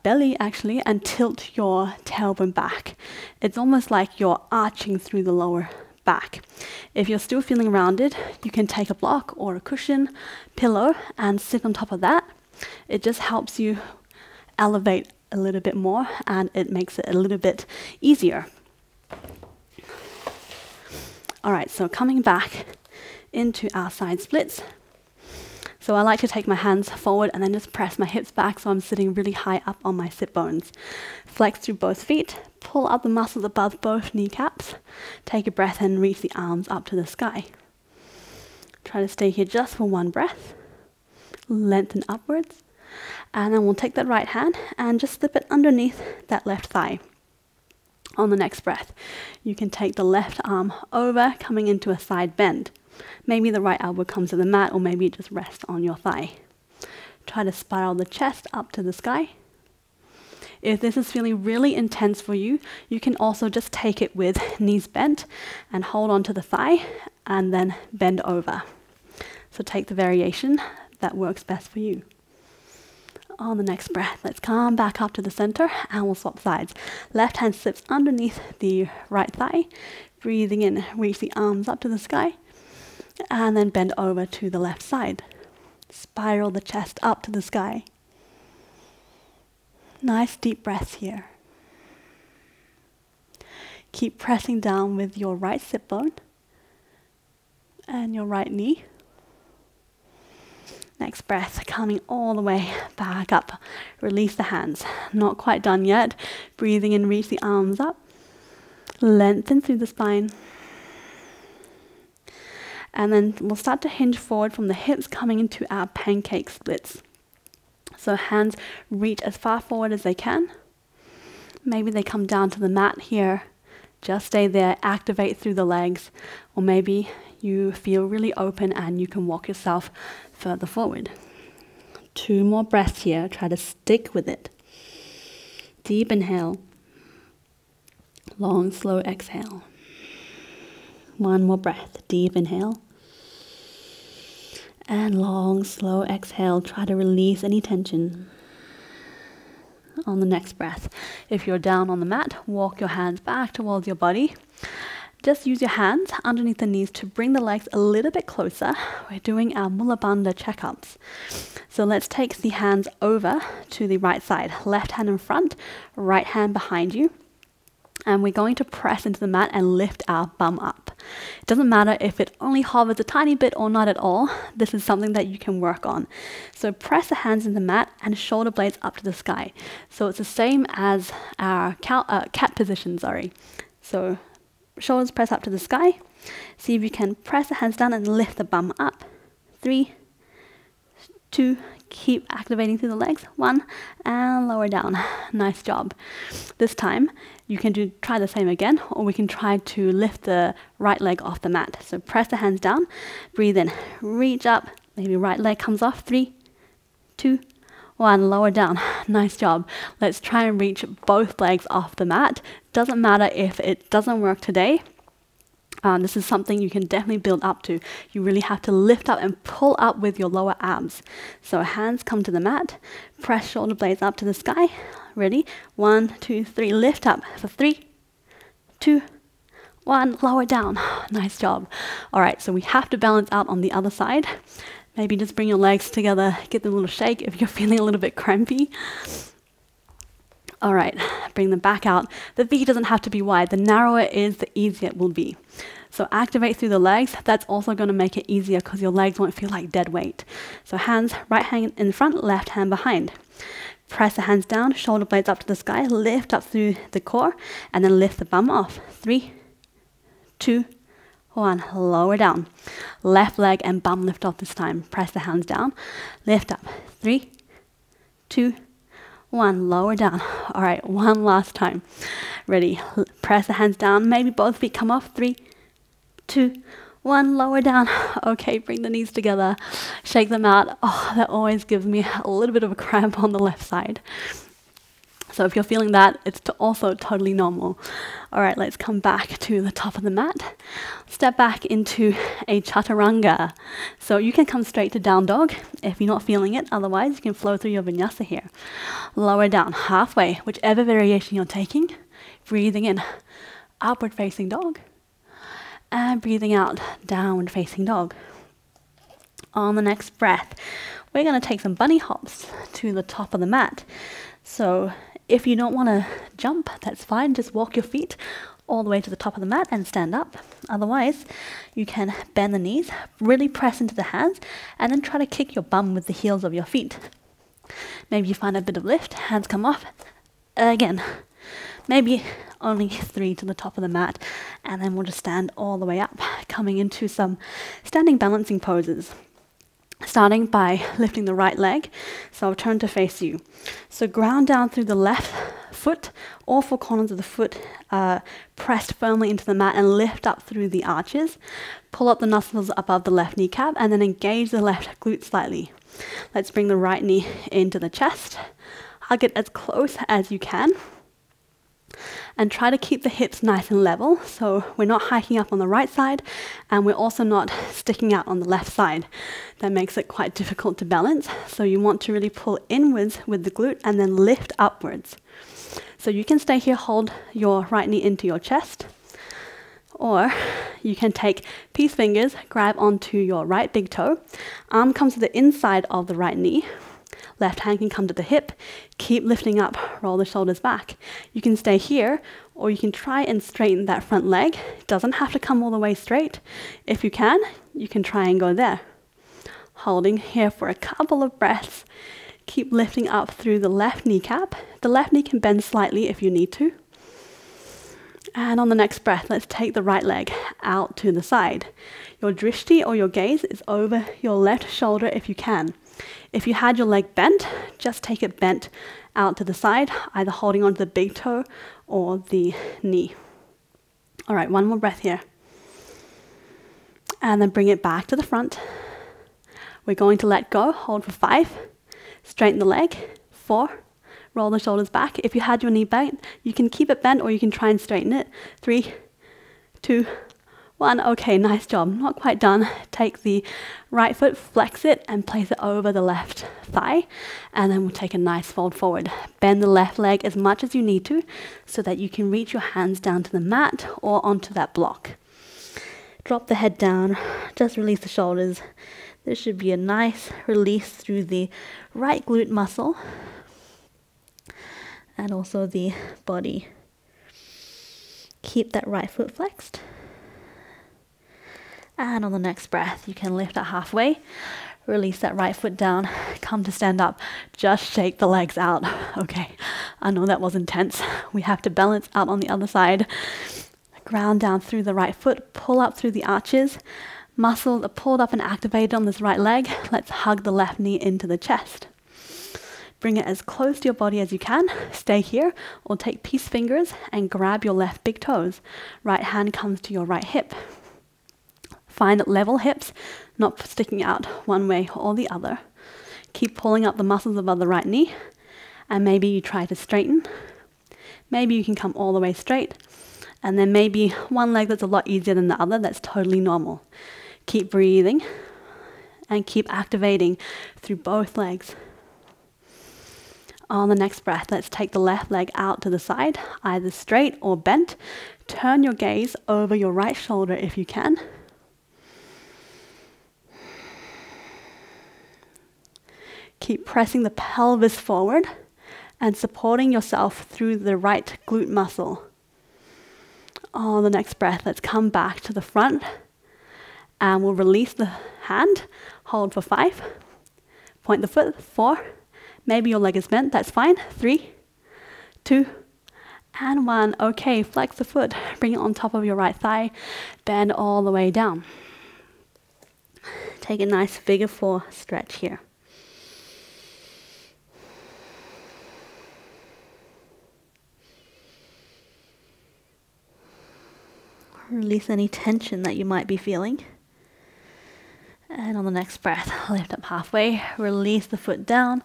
belly actually, and tilt your tailbone back. It's almost like you're arching through the lower back. If you're still feeling rounded, you can take a block or a cushion, pillow, and sit on top of that. It just helps you elevate a little bit more, and it makes it a little bit easier. All right, so coming back into our side splits. So I like to take my hands forward and then just press my hips back so I'm sitting really high up on my sit bones. Flex through both feet, pull up the muscles above both kneecaps. Take a breath and reach the arms up to the sky. Try to stay here just for one breath. Lengthen upwards. And then we'll take that right hand and just slip it underneath that left thigh. On the next breath, you can take the left arm over, coming into a side bend. Maybe the right elbow comes to the mat, or maybe it just rests on your thigh. Try to spiral the chest up to the sky. If this is feeling really intense for you, you can also just take it with knees bent and hold on to the thigh and then bend over. So take the variation that works best for you. On the next breath, let's come back up to the center and we'll swap sides. Left hand slips underneath the right thigh. Breathing in, reach the arms up to the sky. And then bend over to the left side. Spiral the chest up to the sky. Nice deep breaths here. Keep pressing down with your right sit bone and your right knee. Next breath, coming all the way back up. Release the hands. Not quite done yet. Breathing in, reach the arms up. Lengthen through the spine. And then we'll start to hinge forward from the hips, coming into our pancake splits. So hands reach as far forward as they can. Maybe they come down to the mat here. Just stay there, activate through the legs. Or maybe you feel really open and you can walk yourself further forward. 2 more breaths here. Try to stick with it. Deep inhale. Long, slow exhale. 1 more breath. Deep inhale. And long, slow exhale. Try to release any tension. On the next breath, if you're down on the mat, walk your hands back towards your body. Just use your hands underneath the knees to bring the legs a little bit closer. We're doing our Mula Bandha checkups. So let's take the hands over to the right side. Left hand in front, right hand behind you. And we're going to press into the mat and lift our bum up. It doesn't matter if it only hovers a tiny bit or not at all. This is something that you can work on. So press the hands in the mat and shoulder blades up to the sky. So it's the same as our cat position, So shoulders press up to the sky. See if you can press the hands down and lift the bum up. 3, 2, keep activating through the legs. 1, and lower down. Nice job. This time, you can try the same again, or we can try to lift the right leg off the mat. So press the hands down, breathe in, reach up, maybe right leg comes off. 3, 2, 1, lower down. Nice job. Let's try and reach both legs off the mat. Doesn't matter if it doesn't work today. This is something you can definitely build up to. You really have to lift up and pull up with your lower abs. So hands come to the mat, press shoulder blades up to the sky. Ready? 1, 2, 3, lift up for 3, 2, 1, lower down. Nice job. All right, so we have to balance out on the other side. Maybe just bring your legs together, give them a little shake if you're feeling a little bit crampy. All right, bring them back out. The V doesn't have to be wide. The narrower it is, the easier it will be. So activate through the legs. That's also going to make it easier because your legs won't feel like dead weight. So hands, right hand in front, left hand behind. Press the hands down, shoulder blades up to the sky, lift up through the core, and then lift the bum off. 3, 2, 1, lower down. Left leg and bum lift off this time. Press the hands down, lift up. 3, 2, 1, lower down. All right, one last time. Ready, press the hands down, maybe both feet come off. 3, 2, 1, lower down. Okay, bring the knees together, shake them out. Oh, that always gives me a little bit of a cramp on the left side. So if you're feeling that, it's also totally normal. All right, let's come back to the top of the mat. Step back into a Chaturanga. So you can come straight to down dog if you're not feeling it. Otherwise, you can flow through your vinyasa here. Lower down, halfway, whichever variation you're taking. Breathing in, upward facing dog. And breathing out, downward facing dog. On the next breath, we're going to take some bunny hops to the top of the mat. So if you don't want to jump, that's fine. Just walk your feet all the way to the top of the mat and stand up. Otherwise, you can bend the knees, really press into the hands, and then try to kick your bum with the heels of your feet. Maybe you find a bit of lift, hands come off. Again, maybe only 3 to the top of the mat, and then we'll just stand all the way up, coming into some standing balancing poses. Starting by lifting the right leg, so I'll turn to face you. So ground down through the left foot, all 4 corners of the foot pressed firmly into the mat and lift up through the arches. Pull up the muscles above the left kneecap and then engage the left glute slightly. Let's bring the right knee into the chest. Hug it as close as you can. And try to keep the hips nice and level, so we're not hiking up on the right side and we're also not sticking out on the left side. That makes it quite difficult to balance, so you want to really pull inwards with the glute and then lift upwards. So you can stay here, hold your right knee into your chest, or you can take peace fingers, grab onto your right big toe, arm comes to the inside of the right knee, left hand can come to the hip, keep lifting up, roll the shoulders back. You can stay here, or you can try and straighten that front leg. It doesn't have to come all the way straight. If you can try and go there. Holding here for a couple of breaths. Keep lifting up through the left kneecap. The left knee can bend slightly if you need to. And on the next breath, let's take the right leg out to the side. Your drishti or your gaze is over your left shoulder if you can. If you had your leg bent, just take it bent out to the side, either holding onto the big toe or the knee. All right, one more breath here. And then bring it back to the front. We're going to let go, hold for 5, straighten the leg, 4, roll the shoulders back. If you had your knee bent, you can keep it bent or you can try and straighten it. 3, 2, 1. Okay, nice job. Not quite done. Take the right foot, flex it, and place it over the left thigh. And then we'll take a nice fold forward. Bend the left leg as much as you need to so that you can reach your hands down to the mat or onto that block. Drop the head down. Just release the shoulders. There should be a nice release through the right glute muscle and also the body. Keep that right foot flexed. And on the next breath, you can lift it halfway, release that right foot down, come to stand up, just shake the legs out. Okay, I know that was intense. We have to balance out on the other side. Ground down through the right foot, pull up through the arches. Muscles are pulled up and activated on this right leg. Let's hug the left knee into the chest. Bring it as close to your body as you can. Stay here, or take peace fingers and grab your left big toes. Right hand comes to your right hip. Find level hips, not sticking out one way or the other. Keep pulling up the muscles above the right knee, and maybe you try to straighten. Maybe you can come all the way straight, and then maybe one leg that's a lot easier than the other. That's totally normal. Keep breathing, and keep activating through both legs. On the next breath, let's take the left leg out to the side, either straight or bent. Turn your gaze over your right shoulder if you can. Keep pressing the pelvis forward and supporting yourself through the right glute muscle. On the next breath, let's come back to the front and we'll release the hand. Hold for 5. Point the foot. 4. Maybe your leg is bent. That's fine. 3, 2, and 1. Okay, flex the foot. Bring it on top of your right thigh. Bend all the way down. Take a nice figure 4 stretch here. Release any tension that you might be feeling. And on the next breath, lift up halfway, release the foot down,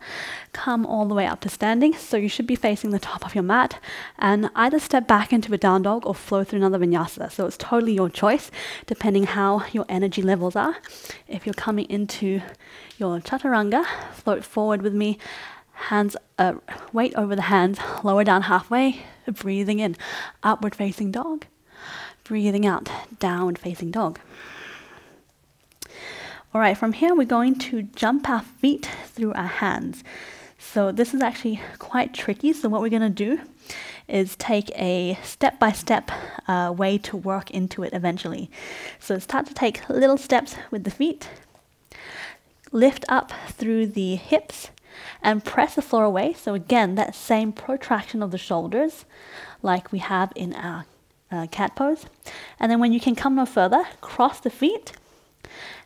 come all the way up to standing. So you should be facing the top of your mat and either step back into a down dog or flow through another vinyasa. So it's totally your choice, depending how your energy levels are. If you're coming into your Chaturanga, float forward with me, hands, weight over the hands, lower down halfway, breathing in, upward facing dog, breathing out, downward facing dog. All right, from here we're going to jump our feet through our hands. So this is actually quite tricky. So what we're going to do is take a step-by-step way to work into it eventually. So start to take little steps with the feet, lift up through the hips, and press the floor away. So again, that same protraction of the shoulders like we have in our cat pose. And then when you can come no further, cross the feet,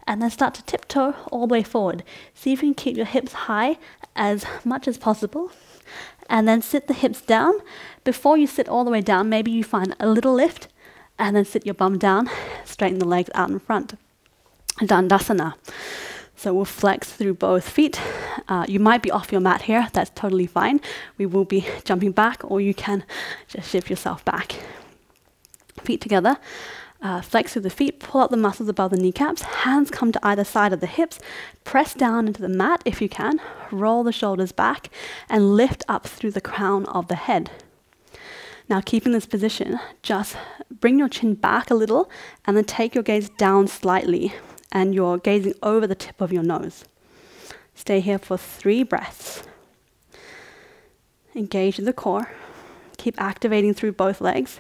and then start to tiptoe all the way forward. See if you can keep your hips high as much as possible. And then sit the hips down. Before you sit all the way down, maybe you find a little lift, and then sit your bum down, straighten the legs out in front. Dandasana. So we'll flex through both feet. You might be off your mat here. That's totally fine. We will be jumping back, or you can just shift yourself back. Feet together. Flex through the feet, pull up the muscles above the kneecaps, hands come to either side of the hips, press down into the mat if you can, roll the shoulders back, and lift up through the crown of the head. Now keeping this position, just bring your chin back a little, and then take your gaze down slightly, and you're gazing over the tip of your nose. Stay here for 3 breaths. Engage the core, keep activating through both legs.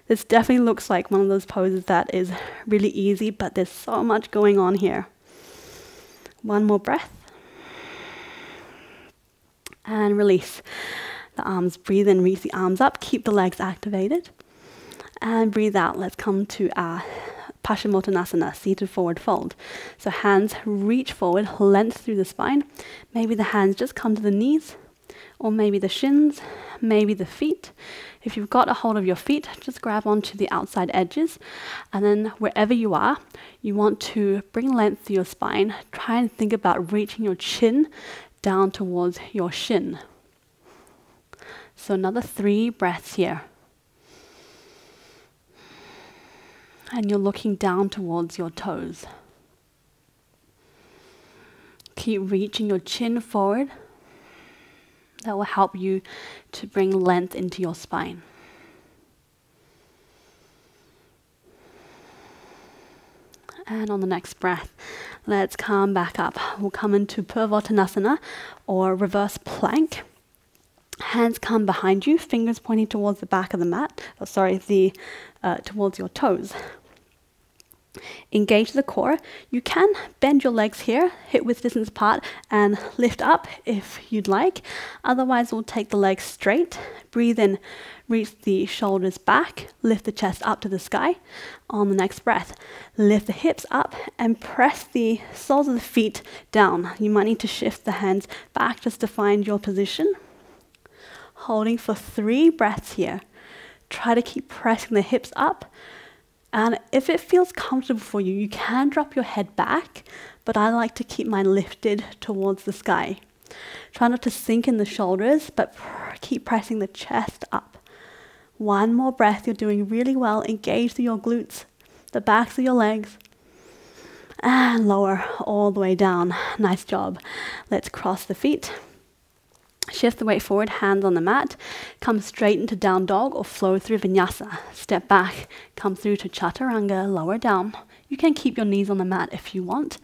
This definitely looks like one of those poses that is really easy, but there's so much going on here. 1 more breath. And release the arms. Breathe in, reach the arms up, keep the legs activated. And breathe out. Let's come to our Pashasana, seated forward fold. So hands reach forward, length through the spine. Maybe the hands just come to the knees, or maybe the shins, maybe the feet. If you've got a hold of your feet, just grab onto the outside edges, and then wherever you are, you want to bring length to your spine. Try and think about reaching your chin down towards your shin. So another 3 breaths here. And you're looking down towards your toes. Keep reaching your chin forward. That will help you to bring length into your spine. And on the next breath, let's come back up. We'll come into Purvotinasana, or reverse plank. Hands come behind you, fingers pointing towards the back of the mat. Towards your toes. Engage the core. You can bend your legs here, hip width distance apart, and lift up if you'd like. Otherwise, we'll take the legs straight. Breathe in, reach the shoulders back, lift the chest up to the sky. On the next breath, lift the hips up and press the soles of the feet down. You might need to shift the hands back just to find your position. Holding for 3 breaths here. Try to keep pressing the hips up. And if it feels comfortable for you, you can drop your head back, but I like to keep mine lifted towards the sky. Try not to sink in the shoulders, but keep pressing the chest up. 1 more breath. You're doing really well. Engage through your glutes, the backs of your legs, and lower all the way down. Nice job. Let's cross the feet. Shift the weight forward, hands on the mat. Come straight into down dog or flow through vinyasa. Step back, come through to chaturanga, lower down. You can keep your knees on the mat if you want.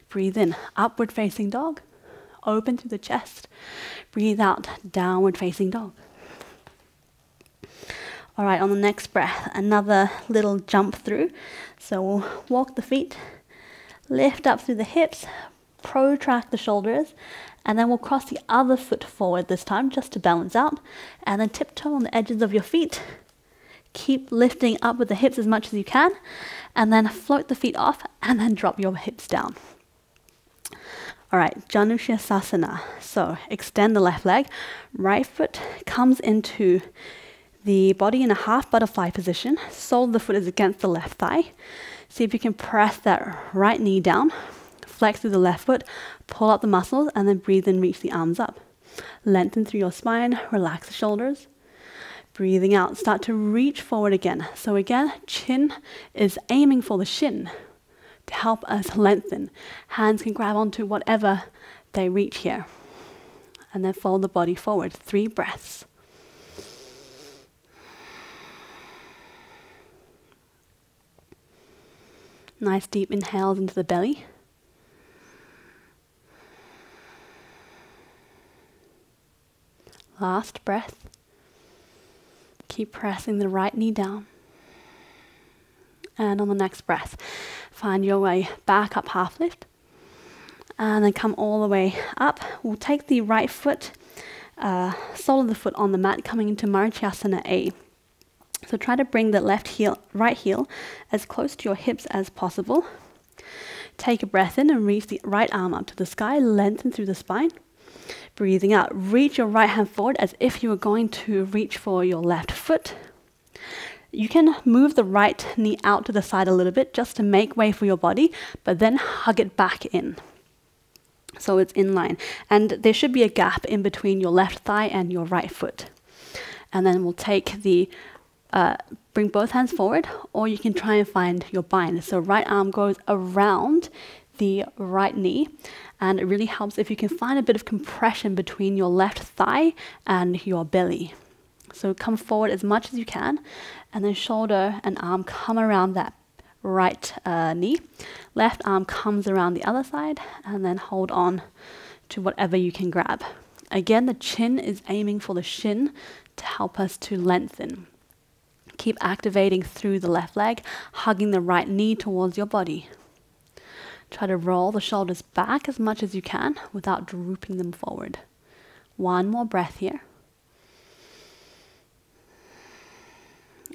Breathe in, upward facing dog. Open through the chest. Breathe out, downward facing dog. All right, on the next breath, another little jump through. So we'll walk the feet, lift up through the hips, protract the shoulders, and then we'll cross the other foot forward this time just to balance out, and then tiptoe on the edges of your feet. Keep lifting up with the hips as much as you can, and then float the feet off, and then drop your hips down. All right, Janushyasana. So extend the left leg, right foot comes into the body in a half butterfly position. Sole of the foot is against the left thigh. See if you can press that right knee down, flex through the left foot, pull up the muscles, and then breathe and reach the arms up. Lengthen through your spine, relax the shoulders. Breathing out, start to reach forward again. So again, chin is aiming for the shin to help us lengthen. Hands can grab onto whatever they reach here. And then fold the body forward. 3 breaths. Nice deep inhales into the belly. Last breath. Keep pressing the right knee down. And on the next breath, find your way back up, half lift. And then come all the way up. We'll take the right foot, sole of the foot on the mat, coming into Pashasana A. So try to bring the right heel as close to your hips as possible. Take a breath in and reach the right arm up to the sky, lengthen through the spine. Breathing out, reach your right hand forward as if you were going to reach for your left foot. You can move the right knee out to the side a little bit just to make way for your body, but then hug it back in. So it's in line. And there should be a gap in between your left thigh and your right foot. And then we'll take bring both hands forward, or you can try and find your bind. So right arm goes around the right knee, and it really helps if you can find a bit of compression between your left thigh and your belly. So come forward as much as you can, and then shoulder and arm come around that right knee. Left arm comes around the other side, and then hold on to whatever you can grab. Again, the chin is aiming for the shin to help us to lengthen. Keep activating through the left leg, hugging the right knee towards your body. Try to roll the shoulders back as much as you can without drooping them forward. 1 more breath here.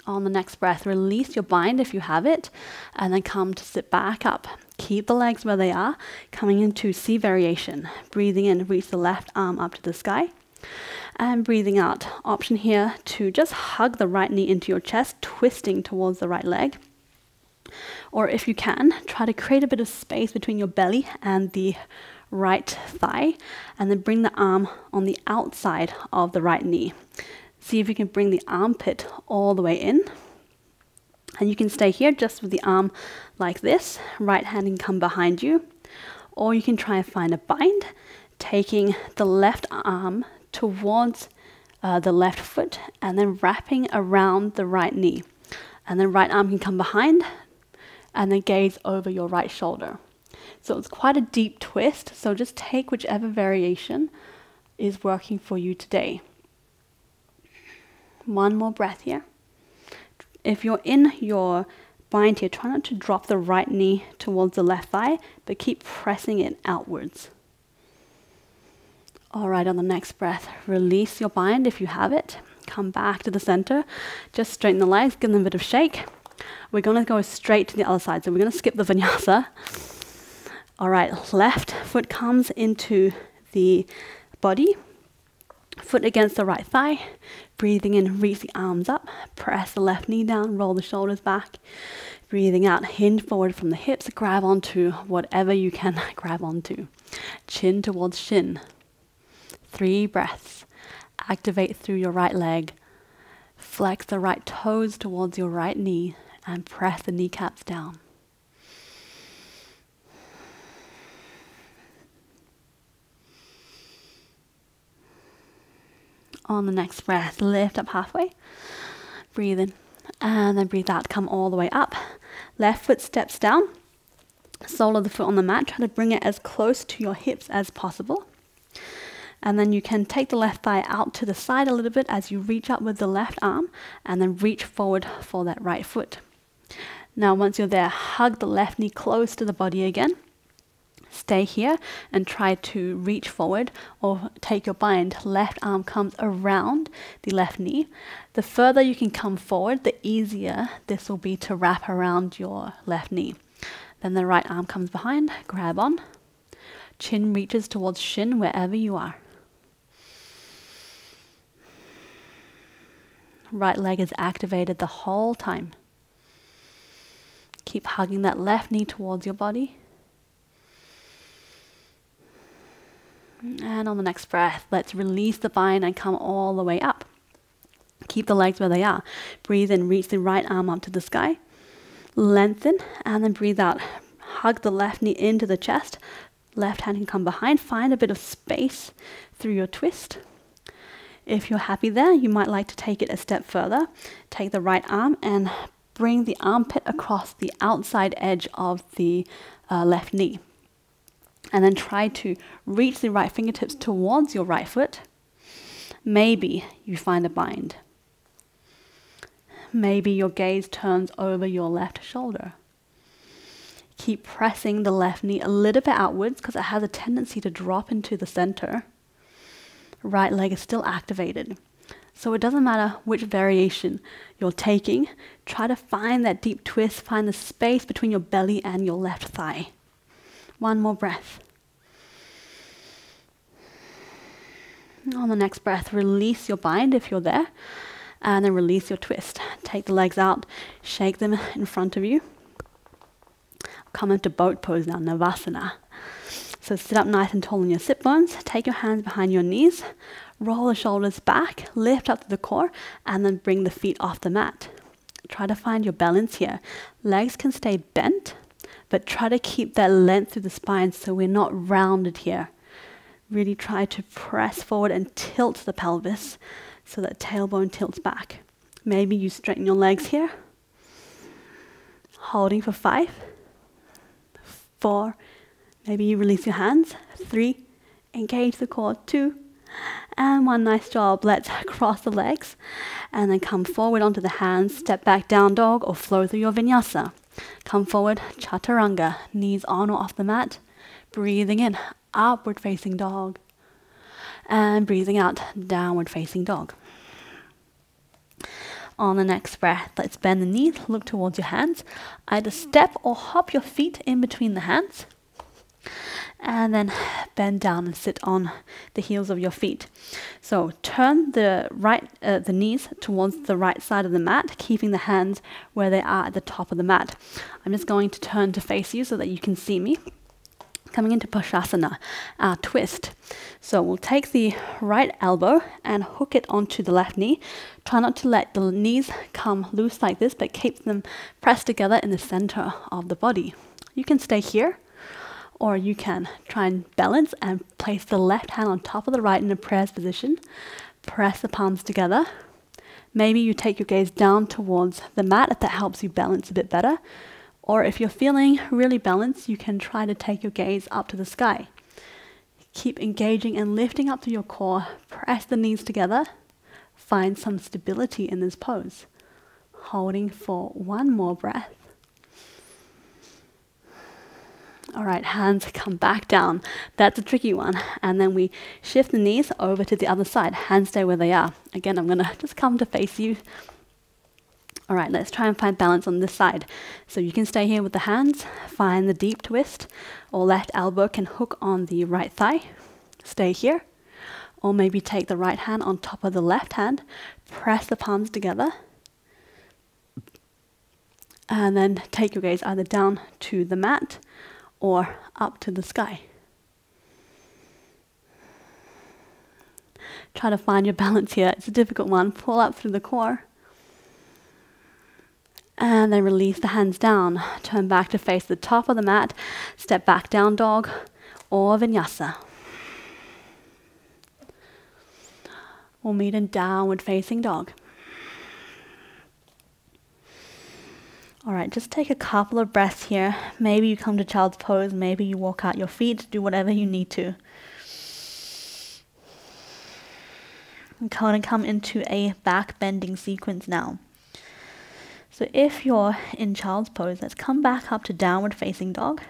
On the next breath, release your bind if you have it, and then come to sit back up. Keep the legs where they are, coming into C variation. Breathing in, reach the left arm up to the sky. And breathing out, option here to just hug the right knee into your chest, twisting towards the right leg. Or if you can, try to create a bit of space between your belly and the right thigh, and then bring the arm on the outside of the right knee. See if you can bring the armpit all the way in. And you can stay here just with the arm like this. Right hand can come behind you. Or you can try and find a bind, taking the left arm towards the left foot and then wrapping around the right knee. And then right arm can come behind and then gaze over your right shoulder. So it's quite a deep twist. So just take whichever variation is working for you today. 1 more breath here. If you're in your bind here, try not to drop the right knee towards the left thigh, but keep pressing it outwards. All right, on the next breath, release your bind if you have it. Come back to the center. Just straighten the legs, give them a bit of shake. We're going to go straight to the other side, so we're going to skip the vinyasa. All right, left foot comes into the body. Foot against the right thigh. Breathing in, reach the arms up. Press the left knee down, roll the shoulders back. Breathing out, hinge forward from the hips. Grab onto whatever you can grab onto. Chin towards shin. 3 breaths. Activate through your right leg. Flex the right toes towards your right knee and press the kneecaps down. On the next breath, lift up halfway. Breathe in and then breathe out. Come all the way up. Left foot steps down. Sole of the foot on the mat. Try to bring it as close to your hips as possible. And then you can take the left thigh out to the side a little bit as you reach up with the left arm and then reach forward for that right foot. Now once you're there, hug the left knee close to the body again. Stay here and try to reach forward or take your bind. Left arm comes around the left knee. The further you can come forward, the easier this will be to wrap around your left knee. Then the right arm comes behind, grab on. Chin reaches towards shin wherever you are. Right leg is activated the whole time. Keep hugging that left knee towards your body. And on the next breath, let's release the spine and come all the way up. Keep the legs where they are. Breathe in, reach the right arm up to the sky. Lengthen, and then breathe out. Hug the left knee into the chest. Left hand can come behind. Find a bit of space through your twist. If you're happy there, you might like to take it a step further. Take the right arm and bring the armpit across the outside edge of the left knee. And then try to reach the right fingertips towards your right foot. Maybe you find a bind. Maybe your gaze turns over your left shoulder. Keep pressing the left knee a little bit outwards because it has a tendency to drop into the center. Right leg is still activated. So it doesn't matter which variation you're taking. Try to find that deep twist. Find the space between your belly and your left thigh. One more breath. On the next breath, release your bind if you're there. And then release your twist. Take the legs out, shake them in front of you. Come into boat pose now, Navasana. So sit up nice and tall on your sit bones. Take your hands behind your knees. Roll the shoulders back, lift up to the core, and then bring the feet off the mat. Try to find your balance here. Legs can stay bent, but try to keep that length through the spine so we're not rounded here. Really try to press forward and tilt the pelvis so that tailbone tilts back. Maybe you straighten your legs here. Holding for 5, 4, maybe you release your hands. 3, engage the core. 2, and 1. Nice job. Let's cross the legs and then come forward onto the hands. Step back, down dog, or flow through your vinyasa. Come forward, Chaturanga, knees on or off the mat. Breathing in, upward facing dog. And breathing out, downward facing dog. On the next breath, let's bend the knees, look towards your hands. Either step or hop your feet in between the hands. And then bend down and sit on the heels of your feet. So turn the knees towards the right side of the mat, keeping the hands where they are at the top of the mat. I'm just going to turn to face you so that you can see me. Coming into Pashasana, our twist. So we'll take the right elbow and hook it onto the left knee. Try not to let the knees come loose like this, but keep them pressed together in the center of the body. You can stay here, or you can try and balance and place the left hand on top of the right in a prayers position. Press the palms together. Maybe you take your gaze down towards the mat if that helps you balance a bit better. Or if you're feeling really balanced, you can try to take your gaze up to the sky. Keep engaging and lifting up to your core. Press the knees together. Find some stability in this pose. Holding for 1 more breath. All right, hands come back down. That's a tricky one. And then we shift the knees over to the other side. Hands stay where they are. Again, I'm going to just come to face you. All right, let's try and find balance on this side. So you can stay here with the hands, find the deep twist, or left elbow can hook on the right thigh. Stay here. Or maybe take the right hand on top of the left hand, press the palms together, and then take your gaze either down to the mat or up to the sky. Try to find your balance here. It's a difficult one. Pull up through the core. And then release the hands down. Turn back to face the top of the mat. Step back, down dog or vinyasa. We'll meet in downward facing dog. All right, just take a couple of breaths here. Maybe you come to child's pose. Maybe you walk out your feet. Do whatever you need to. I'm going to come into a back bending sequence now. So if you're in child's pose, let's come back up to downward facing dog.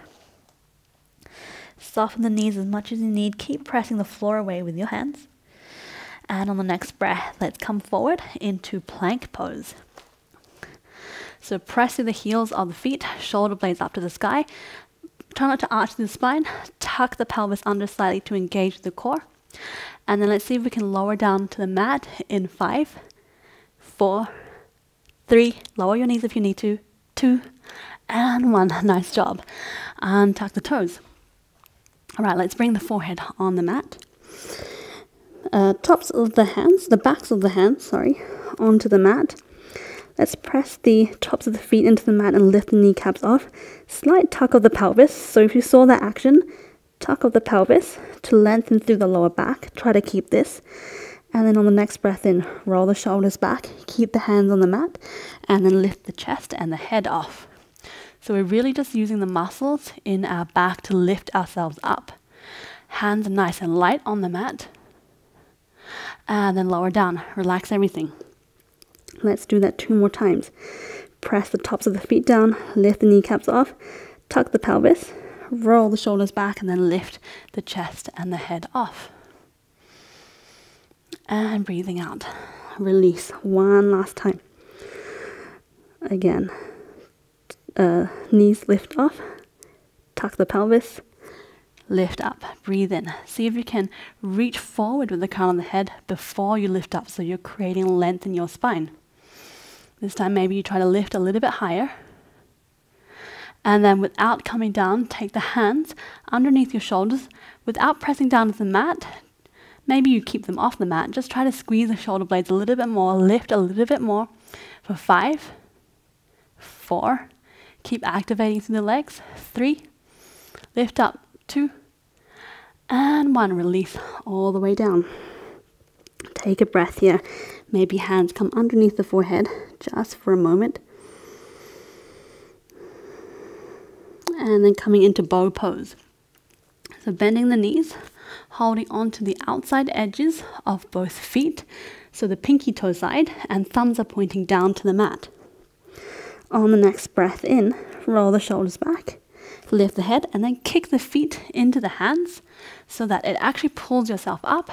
Soften the knees as much as you need. Keep pressing the floor away with your hands. And on the next breath, let's come forward into plank pose. So press through the heels of the feet, shoulder blades up to the sky. Try not to arch the spine. Tuck the pelvis under slightly to engage the core. And then let's see if we can lower down to the mat in 5, 4, 3, lower your knees if you need to, 2, and 1. Nice job. And tuck the toes. All right, let's bring the forehead on the mat. Tops of the hands, the backs of the hands, sorry, onto the mat. Let's press the tops of the feet into the mat and lift the kneecaps off. Slight tuck of the pelvis. So if you saw that action, tuck of the pelvis to lengthen through the lower back. Try to keep this. And then on the next breath in, roll the shoulders back. Keep the hands on the mat. And then lift the chest and the head off. So we're really just using the muscles in our back to lift ourselves up. Hands are nice and light on the mat. And then lower down. Relax everything. Let's do that 2 more times. Press the tops of the feet down, lift the kneecaps off, tuck the pelvis, roll the shoulders back, and then lift the chest and the head off. And breathing out. Release. 1 last time. Again. Knees lift off, tuck the pelvis, lift up, breathe in. See if you can reach forward with the crown of the head before you lift up, so you're creating length in your spine. This time maybe you try to lift a little bit higher. And then without coming down, take the hands underneath your shoulders without pressing down to the mat. Maybe you keep them off the mat. Just try to squeeze the shoulder blades a little bit more, lift a little bit more for 5, 4, keep activating through the legs, 3, lift up, 2, and 1, release all the way down. Take a breath here. Maybe hands come underneath the forehead just for a moment. And then coming into bow pose. So bending the knees, holding onto the outside edges of both feet. So the pinky toe side and thumbs are pointing down to the mat. On the next breath in, roll the shoulders back, lift the head, and then kick the feet into the hands so that it actually pulls yourself up.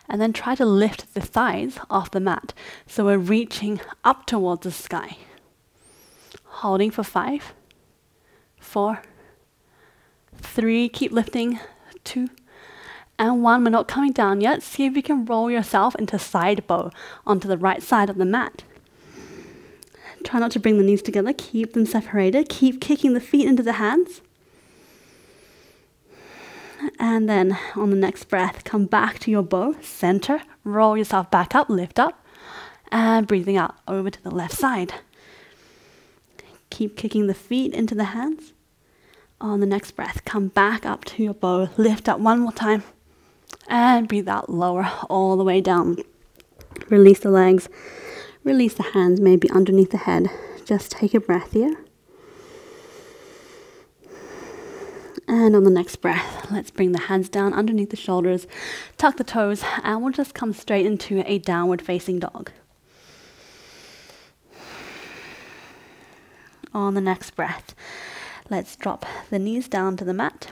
And then try to lift the thighs off the mat. So we're reaching up towards the sky. Holding for 5, 4, 3, keep lifting, 2, and 1. We're not coming down yet. See if you can roll yourself into side bow onto the right side of the mat. Try not to bring the knees together. Keep them separated. Keep kicking the feet into the hands. And then on the next breath, come back to your bow, center, roll yourself back up, lift up, and breathing out over to the left side. Keep kicking the feet into the hands. On the next breath, come back up to your bow, lift up 1 more time, and breathe out, lower all the way down. Release the legs, release the hands, maybe underneath the head. Just take a breath here. And on the next breath, let's bring the hands down underneath the shoulders, tuck the toes, and we'll just come straight into a downward facing dog. On the next breath, let's drop the knees down to the mat,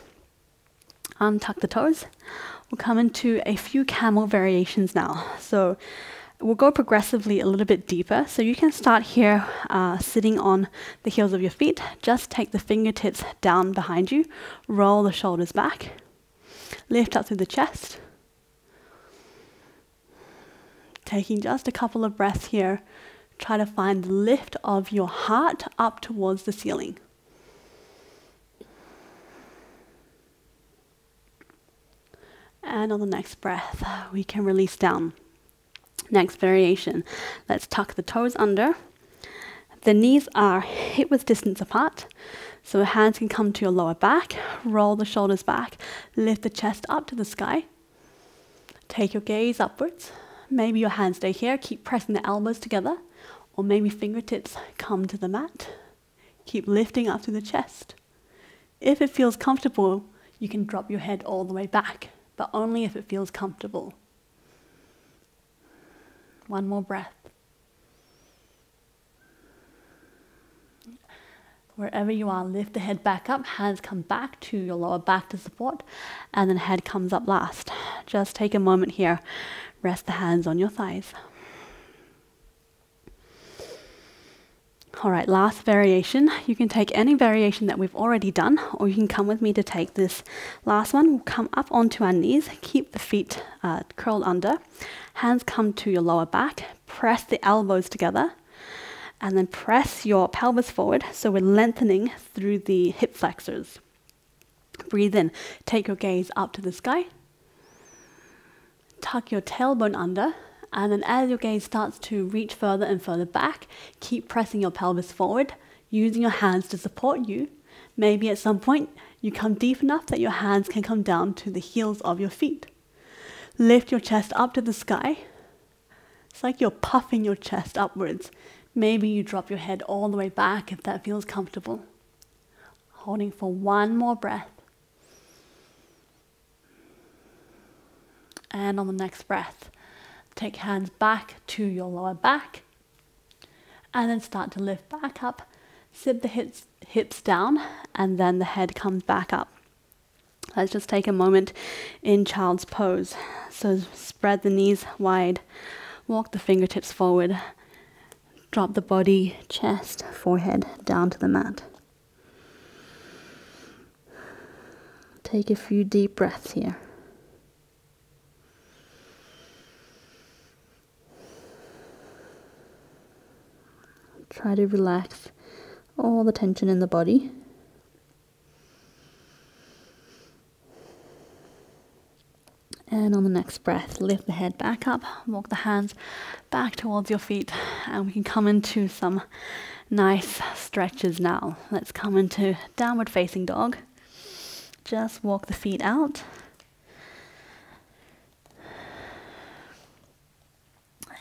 untuck the toes. We'll come into a few camel variations now. So we'll go progressively a little bit deeper. So you can start here sitting on the heels of your feet. Just take the fingertips down behind you. Roll the shoulders back. Lift up through the chest. Taking just a couple of breaths here. Try to find the lift of your heart up towards the ceiling. And on the next breath, we can release down. Next variation, let's tuck the toes under. The knees are hip-width distance apart, so hands can come to your lower back, roll the shoulders back, lift the chest up to the sky. Take your gaze upwards. Maybe your hands stay here, keep pressing the elbows together, or maybe fingertips come to the mat. Keep lifting up through the chest. If it feels comfortable, you can drop your head all the way back, but only if it feels comfortable. 1 more breath. Wherever you are, lift the head back up, hands come back to your lower back to support, and then head comes up last. Just take a moment here, rest the hands on your thighs. All right, last variation. You can take any variation that we've already done, or you can come with me to take this last one. We'll come up onto our knees, keep the feet curled under, hands come to your lower back, press the elbows together, and then press your pelvis forward, so we're lengthening through the hip flexors. Breathe in, take your gaze up to the sky, tuck your tailbone under, and then as your gaze starts to reach further and further back, keep pressing your pelvis forward, using your hands to support you. Maybe at some point you come deep enough that your hands can come down to the heels of your feet. Lift your chest up to the sky. It's like you're puffing your chest upwards. Maybe you drop your head all the way back if that feels comfortable. Holding for one more breath. And on the next breath, take hands back to your lower back, and then start to lift back up. Sit the hips down, and then the head comes back up. Let's just take a moment in child's pose. So spread the knees wide, walk the fingertips forward, drop the body, chest, forehead down to the mat. Take a few deep breaths here. Try to relax all the tension in the body. And on the next breath, lift the head back up, walk the hands back towards your feet, and we can come into some nice stretches now. Let's come into downward facing dog. Just walk the feet out.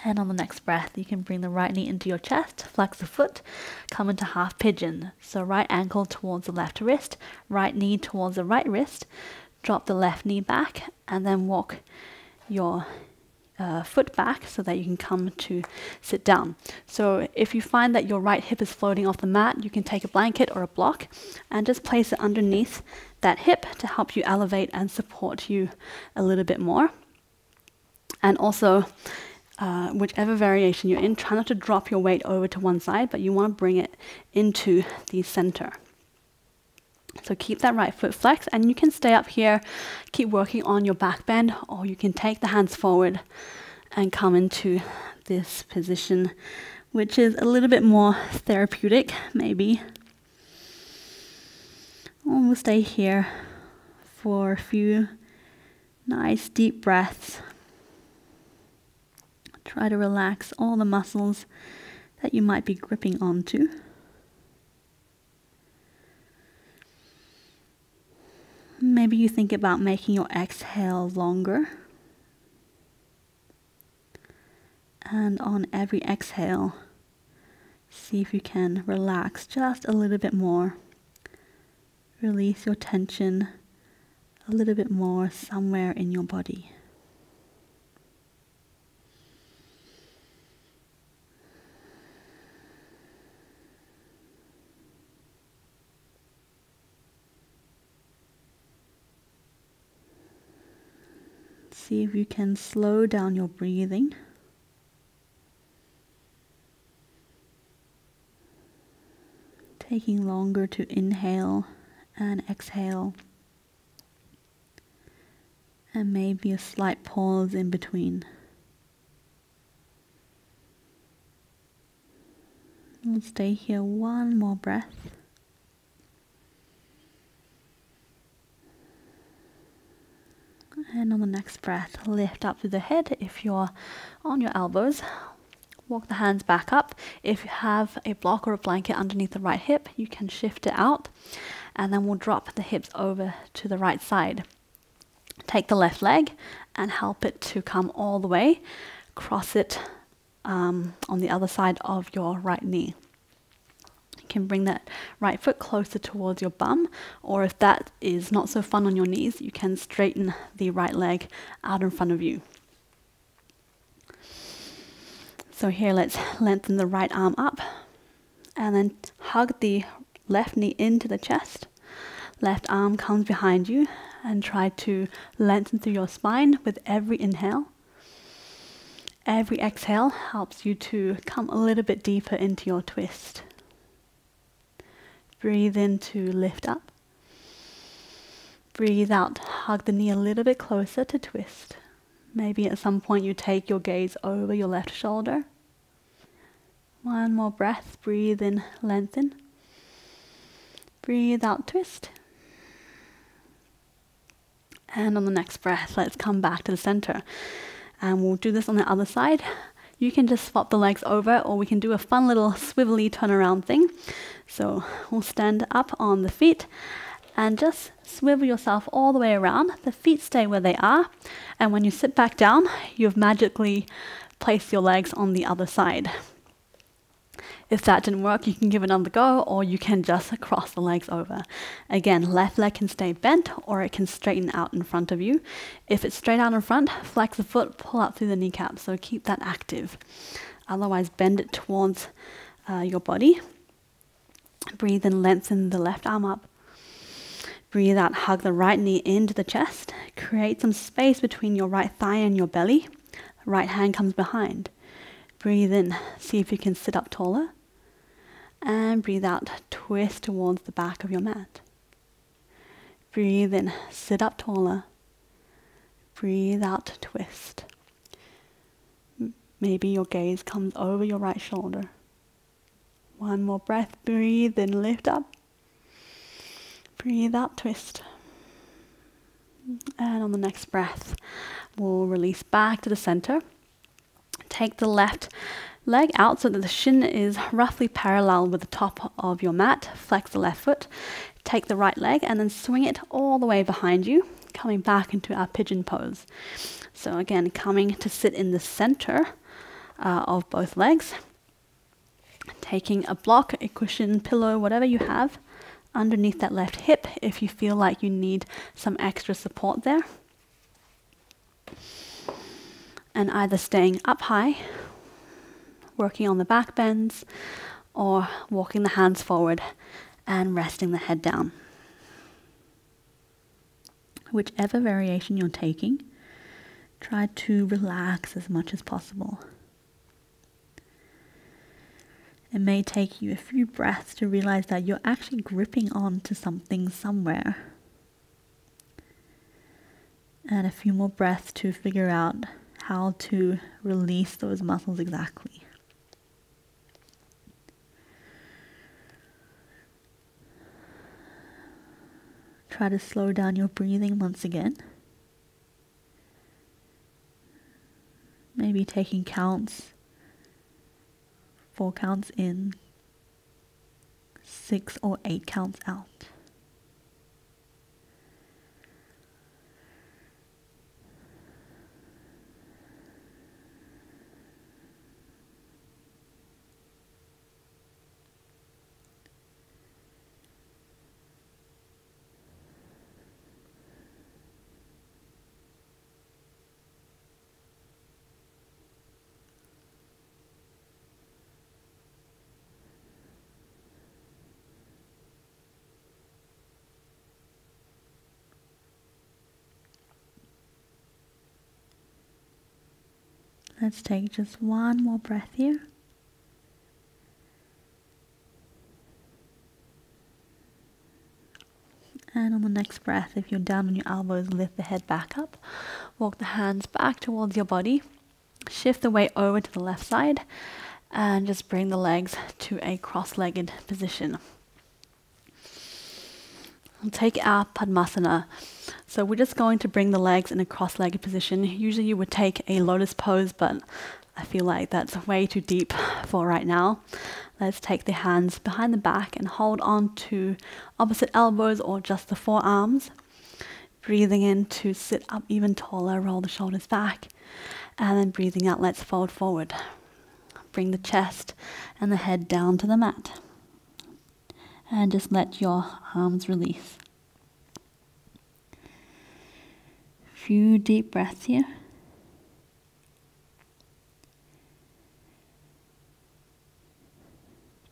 And on the next breath, you can bring the right knee into your chest, flex the foot, come into half pigeon. So right ankle towards the left wrist, right knee towards the right wrist, drop the left knee back, and then walk your foot back so that you can come to sit down. So if you find that your right hip is floating off the mat, you can take a blanket or a block and just place it underneath that hip to help you elevate and support you a little bit more. And also, whichever variation you're in, try not to drop your weight over to one side, but you want to bring it into the center. So keep that right foot flexed, and you can stay up here, keep working on your back bend, or you can take the hands forward and come into this position, which is a little bit more therapeutic, maybe. And we'll stay here for a few nice deep breaths. Try to relax all the muscles that you might be gripping onto. Maybe you think about making your exhale longer. And on every exhale, see if you can relax just a little bit more. Release your tension a little bit more somewhere in your body. See if you can slow down your breathing. Taking longer to inhale and exhale. And maybe a slight pause in between. We'll stay here one more breath. And on the next breath, lift up to the head if you're on your elbows. Walk the hands back up. If you have a block or a blanket underneath the right hip, you can shift it out. And then we'll drop the hips over to the right side. Take the left leg and help it to come all the way. Cross it on the other side of your right knee. You can bring that right foot closer towards your bum, or if that is not so fun on your knees, you can straighten the right leg out in front of you. So here, let's lengthen the right arm up and then hug the left knee into the chest. Left arm comes behind you and try to lengthen through your spine with every inhale. Every exhale helps you to come a little bit deeper into your twist. Breathe in to lift up. Breathe out, hug the knee a little bit closer to twist. Maybe at some point you take your gaze over your left shoulder. One more breath, breathe in, lengthen. Breathe out, twist. And on the next breath, let's come back to the center. And we'll do this on the other side. You can just swap the legs over, or we can do a fun little swivelly turnaround thing. So we'll stand up on the feet and just swivel yourself all the way around. The feet stay where they are. And when you sit back down, you've magically placed your legs on the other side. If that didn't work, you can give it another go, or you can just cross the legs over. Again, left leg can stay bent, or it can straighten out in front of you. If it's straight out in front, flex the foot, pull out through the kneecap, so keep that active. Otherwise, bend it towards your body. Breathe in, lengthen the left arm up. Breathe out, hug the right knee into the chest. Create some space between your right thigh and your belly. Right hand comes behind. Breathe in, see if you can sit up taller. And breathe out, twist towards the back of your mat. Breathe in, sit up taller. Breathe out, twist. Maybe your gaze comes over your right shoulder. One more breath, breathe in, lift up. Breathe out, twist. And on the next breath, we'll release back to the center. Take the left leg out so that the shin is roughly parallel with the top of your mat. Flex the left foot. Take the right leg and then swing it all the way behind you, coming back into our pigeon pose. So again, coming to sit in the center of both legs. Taking a block, a cushion, pillow, whatever you have, underneath that left hip if you feel like you need some extra support there. And either staying up high, working on the back bends, or walking the hands forward and resting the head down. Whichever variation you're taking, try to relax as much as possible. It may take you a few breaths to realize that you're actually gripping onto something somewhere. And a few more breaths to figure out how to release those muscles exactly. Try to slow down your breathing once again. Maybe taking counts, 4 counts in, 6 or 8 counts out. Let's take just one more breath here. And on the next breath, if you're down on your elbows, lift the head back up. Walk the hands back towards your body. Shift the weight over to the left side. And just bring the legs to a cross-legged position. We'll take our Padmasana. So we're just going to bring the legs in a cross-legged position. Usually you would take a lotus pose, but I feel like that's way too deep for right now. Let's take the hands behind the back and hold on to opposite elbows or just the forearms. Breathing in to sit up even taller, roll the shoulders back. And then breathing out, let's fold forward. Bring the chest and the head down to the mat. And just let your arms release. Few deep breaths here.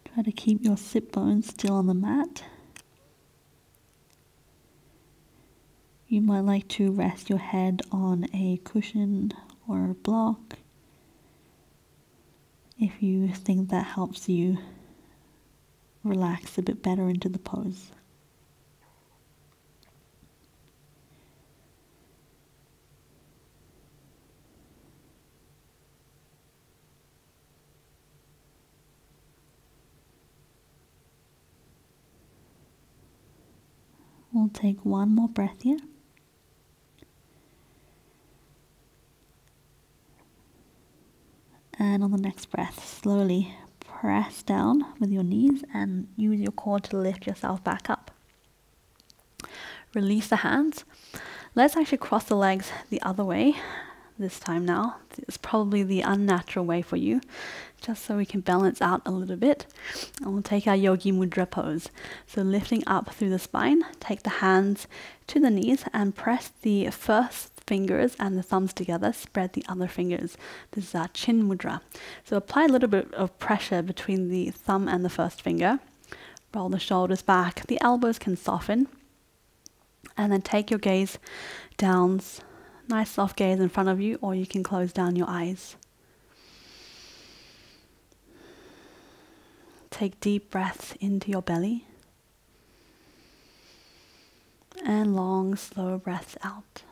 Try to keep your sit bones still on the mat. You might like to rest your head on a cushion or a block if you think that helps you relax a bit better into the pose. We'll take one more breath here. And on the next breath, slowly press down with your knees and use your core to lift yourself back up. Release the hands. Let's actually cross the legs the other way this time now. It's probably the unnatural way for you, just so we can balance out a little bit. And we'll take our Yogi Mudra pose. So lifting up through the spine, take the hands to the knees and press the first fingers and the thumbs together, spread the other fingers. This is our chin mudra. So apply a little bit of pressure between the thumb and the first finger. Roll the shoulders back, the elbows can soften. And then take your gaze down, nice soft gaze in front of you, or you can close down your eyes. Take deep breaths into your belly. And long, slow breaths out.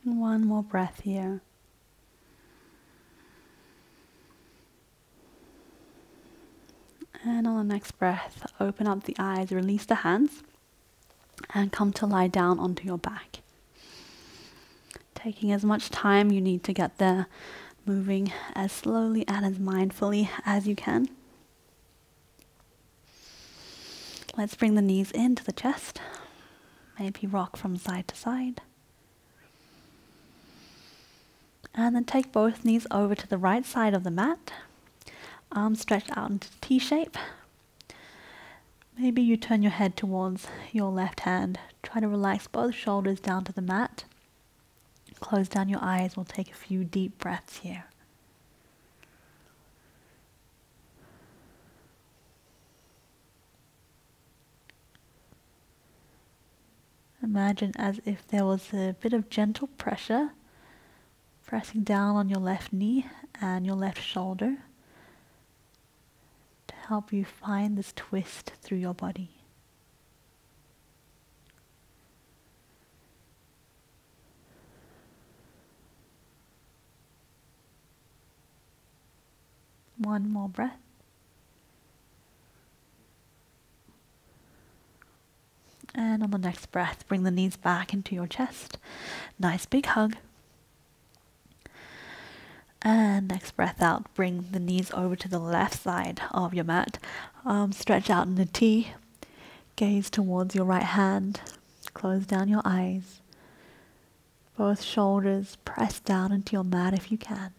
One more breath here. And on the next breath, open up the eyes, release the hands, and come to lie down onto your back. Taking as much time you need to get there, moving as slowly and as mindfully as you can. Let's bring the knees into the chest. Maybe rock from side to side. And then take both knees over to the right side of the mat. Arms stretched out into T shape. Maybe you turn your head towards your left hand. Try to relax both shoulders down to the mat. Close down your eyes. We'll take a few deep breaths here. Imagine as if there was a bit of gentle pressure pressing down on your left knee and your left shoulder to help you find this twist through your body. One more breath. And on the next breath, bring the knees back into your chest. Nice big hug. And next breath out, bring the knees over to the left side of your mat. Arms stretch out in a T. Gaze towards your right hand. Close down your eyes. Both shoulders press down into your mat if you can.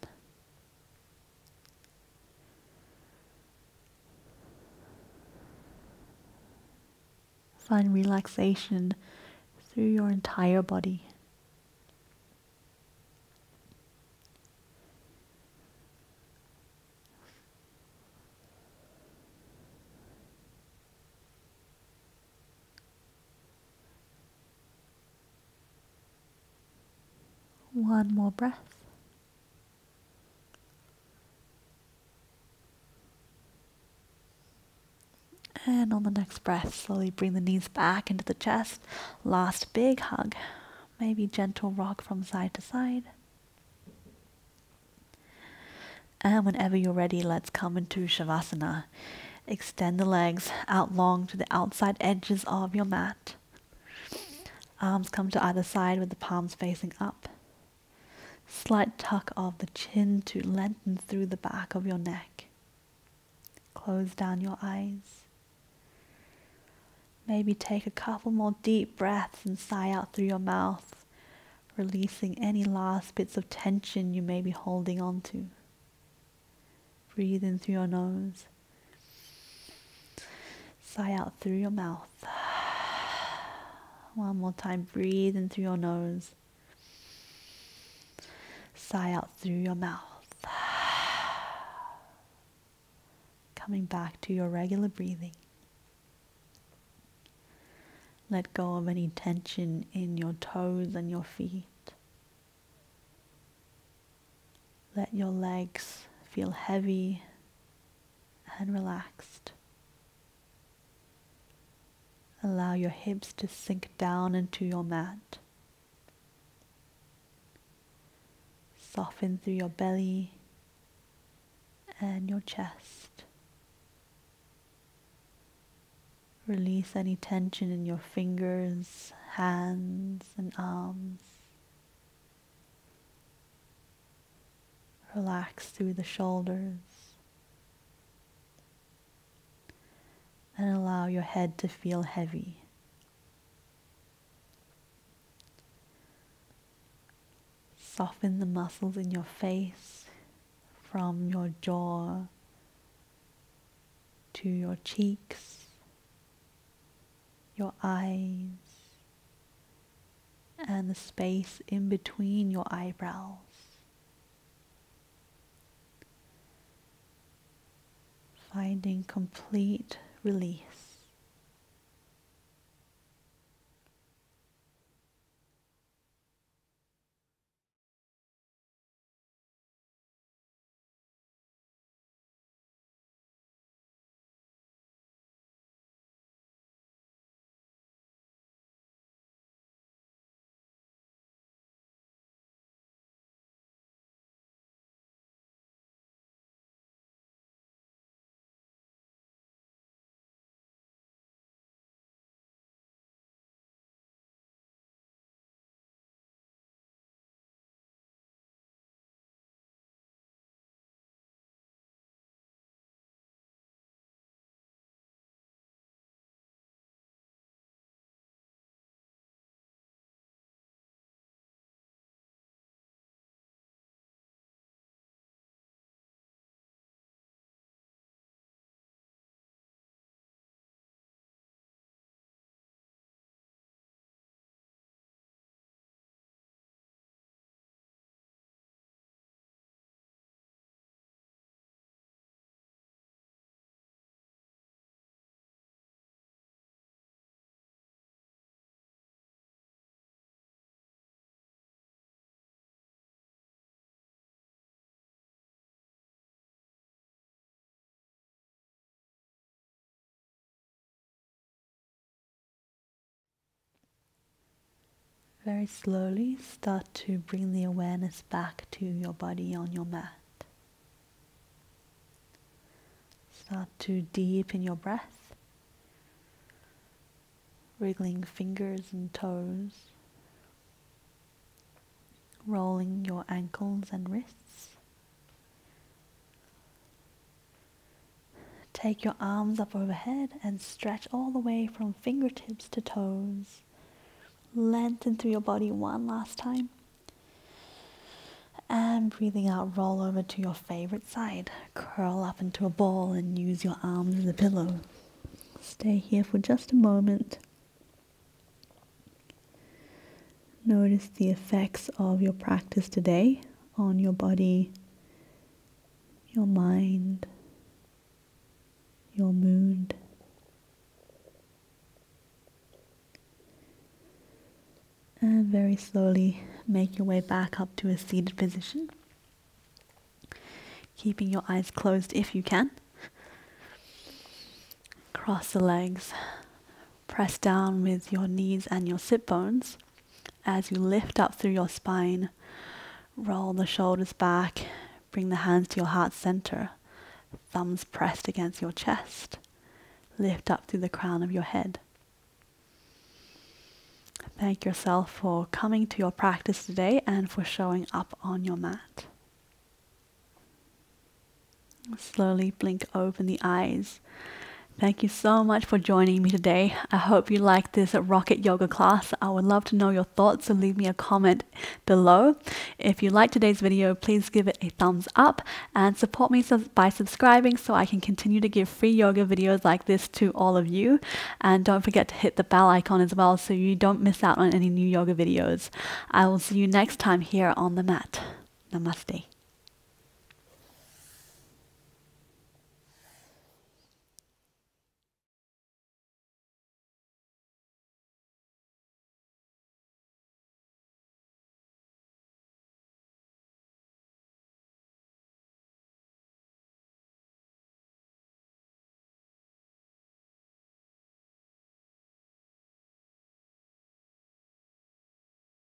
Find relaxation through your entire body. One more breath. And on the next breath, slowly bring the knees back into the chest. Last big hug. Maybe gentle rock from side to side. And whenever you're ready, let's come into Shavasana. Extend the legs out long to the outside edges of your mat. Arms come to either side with the palms facing up. Slight tuck of the chin to lengthen through the back of your neck. Close down your eyes. Maybe take a couple more deep breaths and sigh out through your mouth, releasing any last bits of tension you may be holding on to. Breathe in through your nose. Sigh out through your mouth. One more time, breathe in through your nose. Sigh out through your mouth. Coming back to your regular breathing. Let go of any tension in your toes and your feet. Let your legs feel heavy and relaxed. Allow your hips to sink down into your mat. Soften through your belly and your chest. Release any tension in your fingers, hands, and arms. Relax through the shoulders. And allow your head to feel heavy. Soften the muscles in your face from your jaw to your cheeks, your eyes, and the space in between your eyebrows. Finding complete release. Very slowly start to bring the awareness back to your body on your mat. Start to deepen your breath, wriggling fingers and toes, rolling your ankles and wrists. Take your arms up overhead and stretch all the way from fingertips to toes. Lengthen through your body one last time. And breathing out, roll over to your favorite side. Curl up into a ball and use your arms as a pillow. Stay here for just a moment. Notice the effects of your practice today on your body, your mind, your mood. And very slowly make your way back up to a seated position, keeping your eyes closed if you can. Cross the legs, press down with your knees and your sit bones. As you lift up through your spine, roll the shoulders back, bring the hands to your heart center, thumbs pressed against your chest. Lift up through the crown of your head. Thank yourself for coming to your practice today and for showing up on your mat. Slowly blink open the eyes. Thank you so much for joining me today. I hope you liked this rocket yoga class. I would love to know your thoughts, so leave me a comment below. If you liked today's video, please give it a thumbs up and support me by subscribing so I can continue to give free yoga videos like this to all of you. And don't forget to hit the bell icon as well so you don't miss out on any new yoga videos. I will see you next time here on the mat. Namaste.